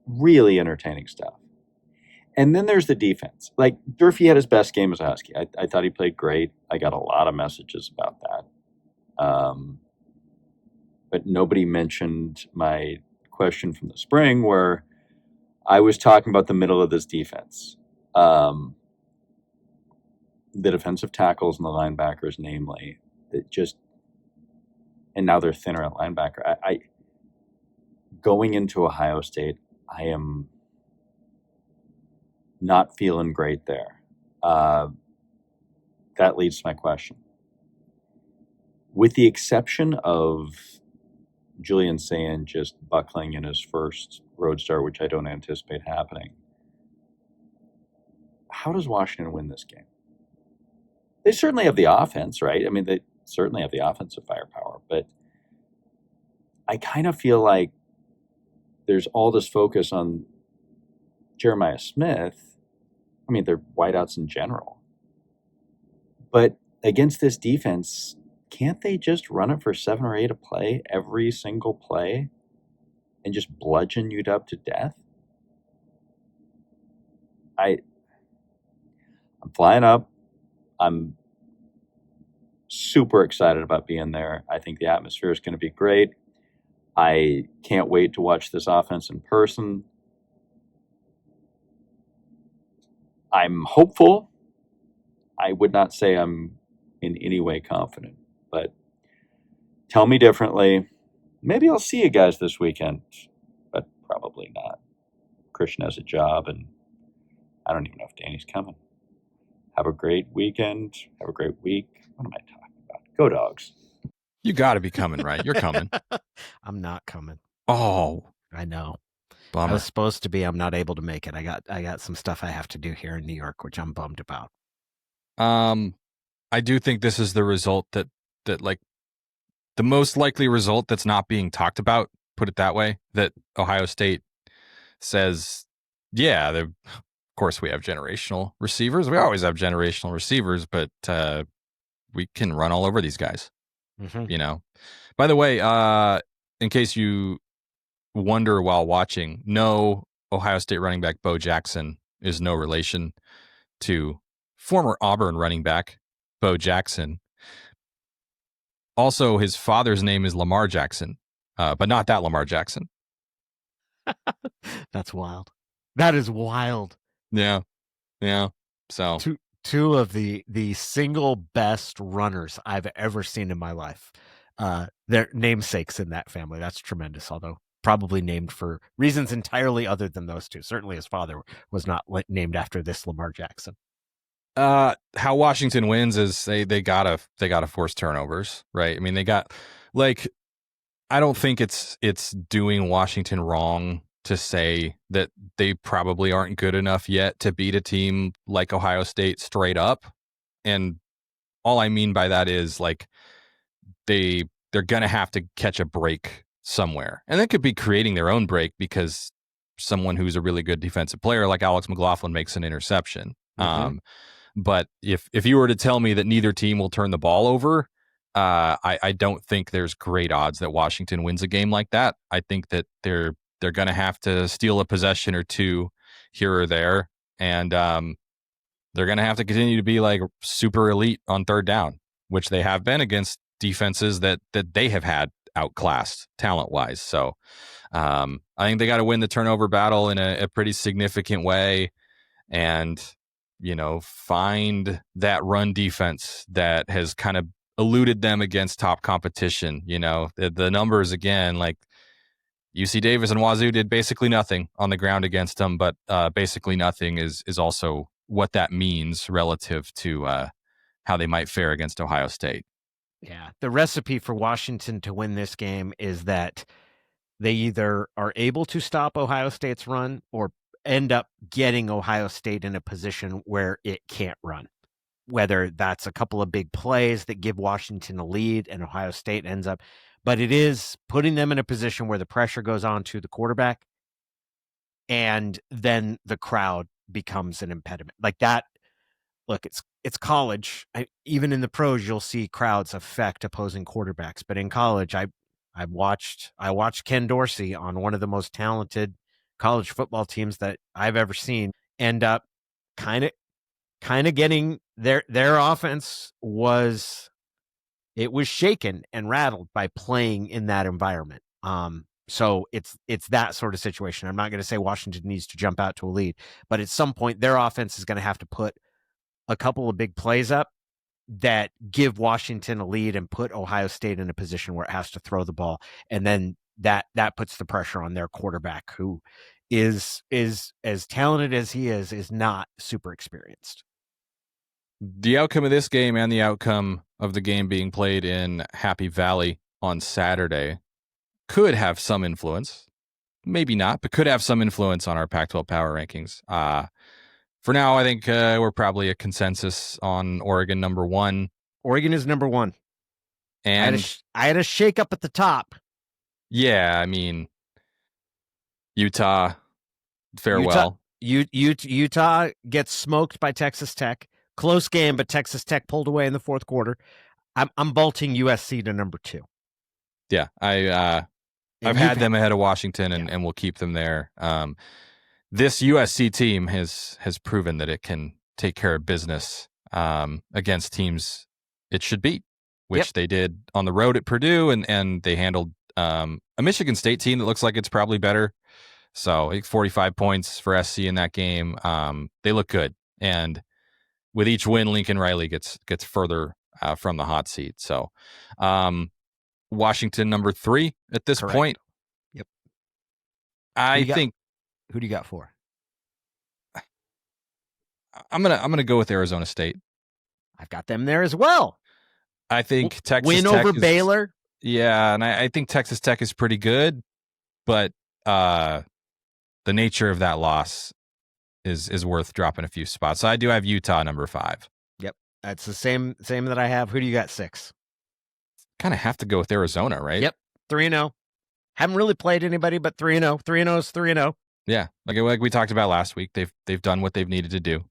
really entertaining stuff. And then there's the defense. Like, Durfee had his best game as a Husky. I thought he played great. I got a lot of messages about that. But nobody mentioned my question from the spring where I was talking about the middle of this defense. The defensive tackles and the linebackers, namely, that just, and now they're thinner at linebacker. I going into Ohio State, I am not feeling great there. That leads to my question. With the exception of Julian Sayin just buckling in his first road start, which I don't anticipate happening, how does Washington win this game? They certainly have the offense, right? I mean, they certainly have the offensive firepower, but I kind of feel like there's all this focus on Jeremiah Smith. I mean, they're wideouts in general. But against this defense, can't they just run it for 7 or 8 a play every single play and just bludgeon you up to death? I'm flying up. I'm super excited about being there. I think the atmosphere is going to be great. I can't wait to watch this offense in person. I'm hopeful. I would not say I'm in any way confident, but tell me differently. Maybe I'll see you guys this weekend, but probably not. Christian has a job, and I don't even know if Danny's coming. Have a great weekend. Have a great week. What am I talking about? Go Dogs. You got to be coming, right? You're coming. I'm not coming. Oh, I know. I bummer. was supposed to be. I'm not able to make it. I got some stuff I have to do here in New York, which I'm bummed about. I do think this is the result that like the most likely result that's not being talked about, put it that way, that Ohio State says, yeah, of course we have generational receivers. We always have generational receivers, but we can run all over these guys. Mm-hmm. You know. By the way, in case you wonder while watching, no, Ohio State running back Bo Jackson is no relation to former Auburn running back Bo Jackson. Also, his father's name is Lamar Jackson, but not that Lamar Jackson. That's wild. That is wild. Yeah. So Two of the single best runners I've ever seen in my life. They're namesakes in that family. That's tremendous, although probably named for reasons entirely other than those two. Certainly his father was not named after this Lamar Jackson. How Washington wins is they gotta force turnovers, right? I mean, they got, like, I don't think it's doing Washington wrong to say that they probably aren't good enough yet to beat a team like Ohio State straight up. And all I mean by that is, like, they're gonna have to catch a break somewhere, and that could be creating their own break because someone who's a really good defensive player like Alex McLaughlin makes an interception. Mm-hmm. But if you were to tell me that neither team will turn the ball over, I don't think there's great odds that Washington wins a game like that. I think that they're going to have to steal a possession or two here or there, and they're going to have to continue to be like super elite on third down, which they have been against defenses that they have had outclassed talent-wise. So I think they got to win the turnover battle in a pretty significant way, and find that run defense that has kind of eluded them against top competition. The numbers, again, like UC Davis and Wazzu did basically nothing on the ground against them, but basically nothing is also what that means relative to how they might fare against Ohio State. Yeah. The recipe for Washington to win this game is that they either are able to stop Ohio State's run or end up getting Ohio State in a position where it can't run. Whether that's a couple of big plays that give Washington a lead and Ohio State ends up, but it is putting them in a position where the pressure goes on to the quarterback and then the crowd becomes an impediment. Like that, look, it's college. Even in the pros, you'll see crowds affect opposing quarterbacks, but in college, I watched Ken Dorsey on one of the most talented college football teams that I've ever seen end up kind of getting their offense was shaken and rattled by playing in that environment. So it's that sort of situation. I'm not going to say Washington needs to jump out to a lead, but at some point their offense is going to have to put a couple of big plays up that give Washington a lead and put Ohio State in a position where it has to throw the ball. And then that puts the pressure on their quarterback, who is as talented as he is not super experienced. The outcome of this game and the outcome of the game being played in Happy Valley on Saturday could have some influence. Maybe not, but could have some influence on our Pac-12 power rankings. For now, I think we're probably a consensus on Oregon number 1. Oregon is number 1. And I had a shake up at the top. yeah, I mean, Utah, farewell. Utah gets smoked by Texas Tech. Close game, but Texas Tech pulled away in the fourth quarter. I'm bolting USC to number 2. Yeah, I've had them ahead of Washington, and we'll keep them there. This USC team has proven that it can take care of business against teams it should beat, which they did on the road at Purdue, and they handled a Michigan State team that looks like it's probably better. So 45 points for SC in that game. They look good, and with each win, Lincoln Riley gets further from the hot seat. So Washington number 3 at this point. Yep. I think. Who do you got for? I'm gonna go with Arizona State. I've got them there as well. I think Texas win Tech over Baylor. Yeah, and I think Texas Tech is pretty good, but the nature of that loss is worth dropping a few spots. So I do have Utah number 5. Yep, that's the same that I have. Who do you got 6? Kind of have to go with Arizona, right? Yep, 3-0. Haven't really played anybody, but 3-0. 3-0 is 3-0. Yeah, like we talked about last week, they've done what they've needed to do.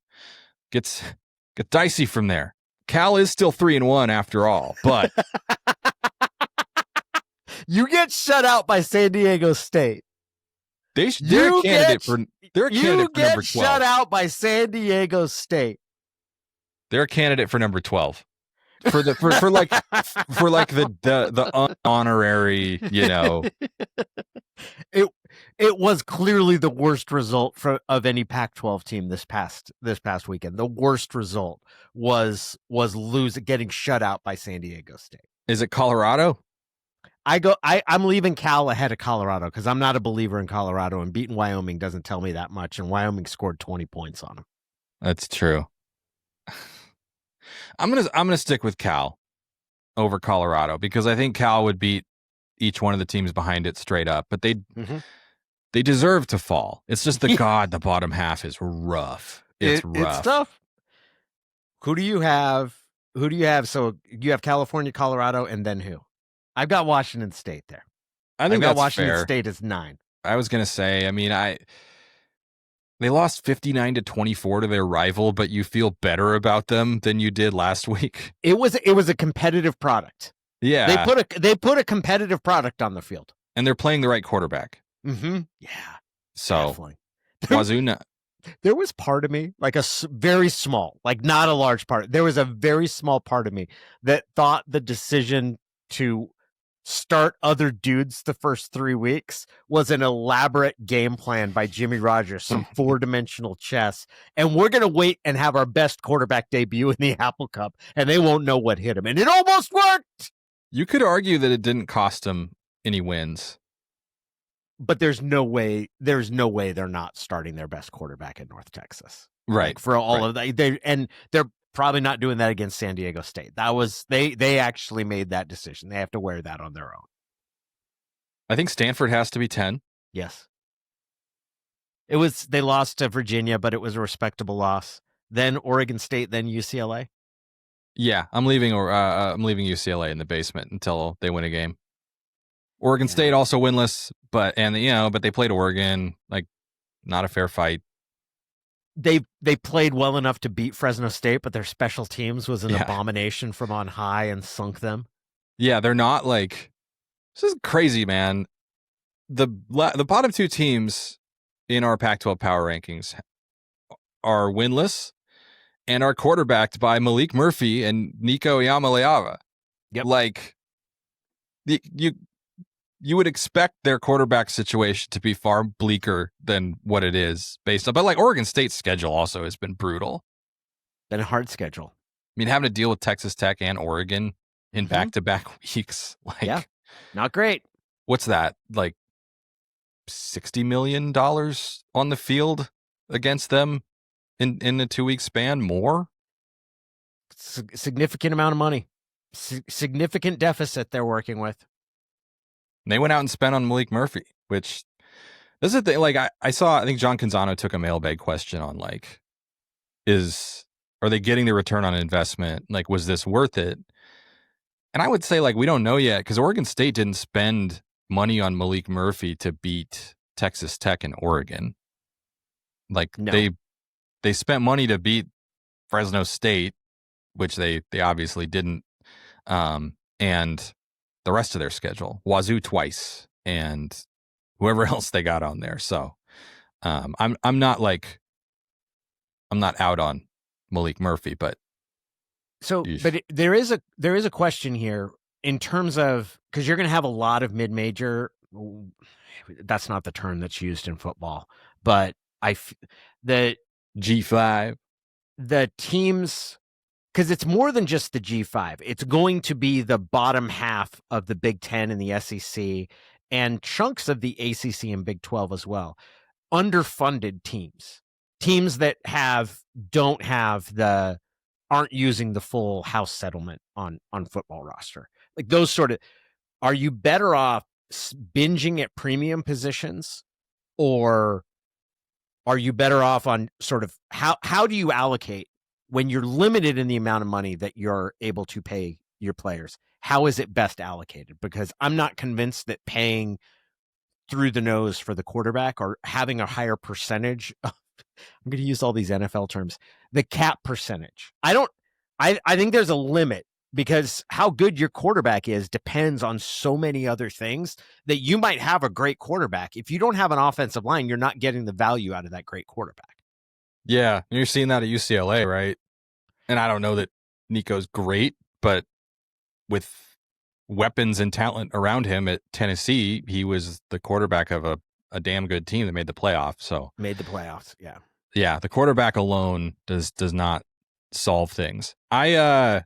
Gets dicey from there. Cal is still 3-1 after all, but you get shut out by San Diego State. They're a candidate for number 12. You get shut out by San Diego State. They're a candidate for number 12. For like the honorary, It was clearly the worst result of any Pac-12 team this past weekend. The worst result was getting shut out by San Diego State. Is it Colorado? I'm leaving Cal ahead of Colorado because I'm not a believer in Colorado, and beating Wyoming doesn't tell me that much, and Wyoming scored 20 points on them. That's true. I'm gonna stick with Cal over Colorado because I think Cal would beat each one of the teams behind it straight up, but they deserve to fall. It's just the bottom half is rough. It's rough. It's tough. Who do you have? So you have California, Colorado, and then who? I've got Washington State there. I think I've got that's Washington fair. State is 9. I was gonna say. I mean, they lost 59-24 to their rival, but you feel better about them than you did last week. It was a competitive product. Yeah, they put a competitive product on the field, and they're playing the right quarterback. Yeah. So Definitely. Wazzu. There was part of me, like a very small, like not a large part. There was a very small part of me that thought the decision to start other dudes the first 3 weeks was an elaborate game plan by Jimmy Rogers, some 4-dimensional chess. And we're going to wait and have our best quarterback debut in the Apple Cup, and they won't know what hit him. And it almost worked. You could argue that it didn't cost him any wins. But there's no way they're not starting their best quarterback in North Texas. Right. Like for all of that. They're probably not doing that against San Diego State. That was they actually made that decision. They have to wear that on their own. I think Stanford has to be 10. Yes. They lost to Virginia, but it was a respectable loss. Then Oregon State, then UCLA. Yeah, I'm leaving UCLA in the basement until they win a game. Oregon State also winless, but they played Oregon, like not a fair fight. They played well enough to beat Fresno State, but their special teams was an abomination from on high and sunk them. Yeah, they're not like this is crazy, man. The bottom 2 teams in our Pac-12 power rankings are winless and are quarterbacked by Malik Murphy and Nico Iamaleava. Yep. Like you would expect their quarterback situation to be far bleaker than what it is based on. But like Oregon State's schedule also has been brutal. Been a hard schedule. I mean, having to deal with Texas Tech and Oregon in back-to-back weeks. Like, not great. What's that? Like $60 million on the field against them in a 2-week span? More? Significant amount of money. Significant deficit they're working with. And they went out and spent on Malik Murphy, which this is the thing. Like I think John Canzano took a mailbag question on like are they getting the return on investment? Like, was this worth it? And I would say, like, we don't know yet because Oregon State didn't spend money on Malik Murphy to beat Texas Tech and Oregon. Like, No. they spent money to beat Fresno State, which they obviously didn't, and the rest of their schedule, Wazoo twice, and whoever else they got on there. So I'm not out on Malik Murphy, but there is a question here in terms of, because you're going to have a lot of mid-major. That's not the term that's used in football, but the G5, the teams, because it's more than just the G5. It's going to be the bottom half of the Big Ten and the SEC and chunks of the ACC and Big 12 as well. Underfunded teams that aren't using the full house settlement on football roster. Like those sort of, are you better off binging at premium positions, or are you better off on sort of how do you allocate when you're limited in the amount of money that you're able to pay your players? How is it best allocated? Because I'm not convinced that paying through the nose for the quarterback or having a higher percentage of, I'm going to use all these NFL terms, the cap percentage. I think there's a limit, because how good your quarterback is depends on so many other things that you might have a great quarterback. If you don't have an offensive line, you're not getting the value out of that great quarterback. Yeah, you're seeing that at UCLA, right? And I don't know that Nico's great, but with weapons and talent around him at Tennessee, he was the quarterback of a damn good team that made the playoffs. So made the playoffs, yeah. Yeah, the quarterback alone does not solve things. I'm going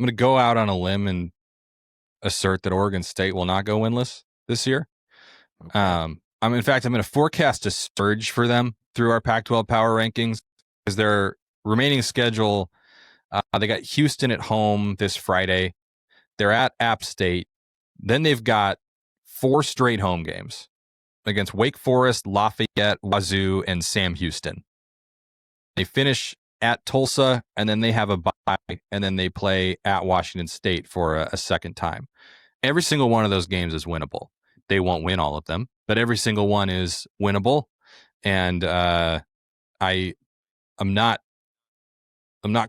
to go out on a limb and assert that Oregon State will not go winless this year. Okay. In fact, I'm going to forecast a surge for them through our Pac-12 power rankings, because their remaining schedule, they got Houston at home this Friday. They're at App State. Then they've got 4 straight home games against Wake Forest, Lafayette, Wazoo, and Sam Houston. They finish at Tulsa, and then they have a bye, and then they play at Washington State for a second time. Every single one of those games is winnable. They won't win all of them, but every single one is winnable. And I'm not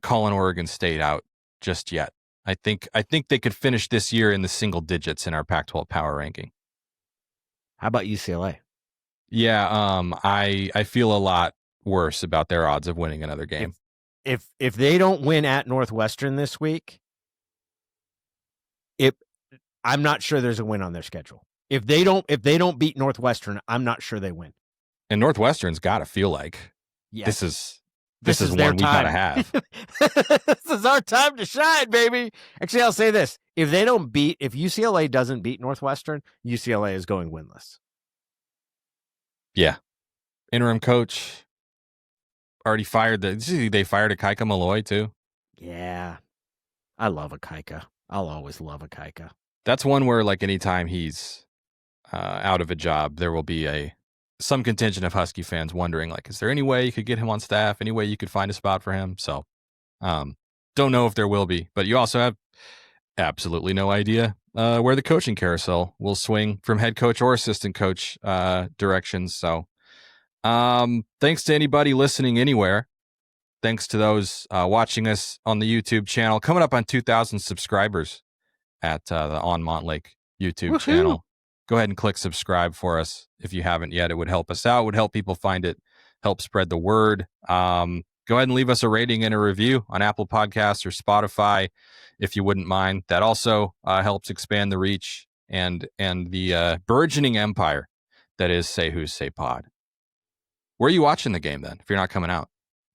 calling Oregon State out just yet. I think they could finish this year in the single digits in our Pac-12 power ranking. How about UCLA? Yeah, I feel a lot worse about their odds of winning another game. If they don't win at Northwestern this week, I'm not sure there's a win on their schedule. If they don't beat Northwestern, I'm not sure they win. And Northwestern's got to feel like, yes, this is one we gotta have. This is our time to shine, baby. Actually, I'll say this: if UCLA doesn't beat Northwestern, UCLA is going winless. Yeah, interim coach already fired. They fired a Kaika Malloy too. Yeah, I love a Kaika. I'll always love a Kaika. That's one where, like, anytime he's out of a job, there will be some contingent of Husky fans wondering, like, is there any way you could get him on staff? Any way you could find a spot for him? So, don't know if there will be, but you also have absolutely no idea where the coaching carousel will swing from head coach or assistant coach directions. So, thanks to anybody listening anywhere. Thanks to those watching us on the YouTube channel. Coming up on 2,000 subscribers at the On Montlake YouTube channel. Go ahead and click subscribe for us if you haven't yet. It would help us out. It would help people find it, help spread the word. Go ahead and leave us a rating and a review on Apple Podcasts or Spotify, if you wouldn't mind. That also helps expand the reach and the burgeoning empire that is Say Who's Say Pod. Where are you watching the game then, if you're not coming out?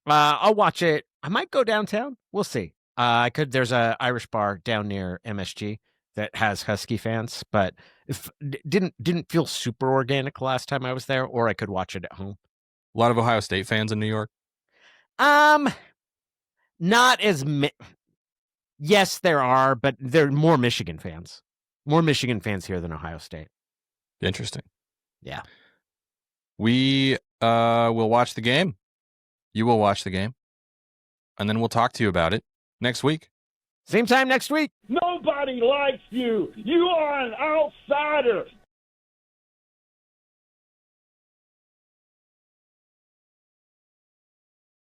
I'll watch it. I might go downtown. We'll see. I could. There's a Irish bar down near MSG that has Husky fans, but didn't feel super organic last time I was there. Or I could watch it at home. A lot of Ohio State fans in New York. Not as yes, there are, but there are more Michigan fans. More Michigan fans here than Ohio State. Interesting. Yeah. We will watch the game. You will watch the game. and then we'll talk to you about it next week. Same time next week. Nobody likes you. You are an outsider.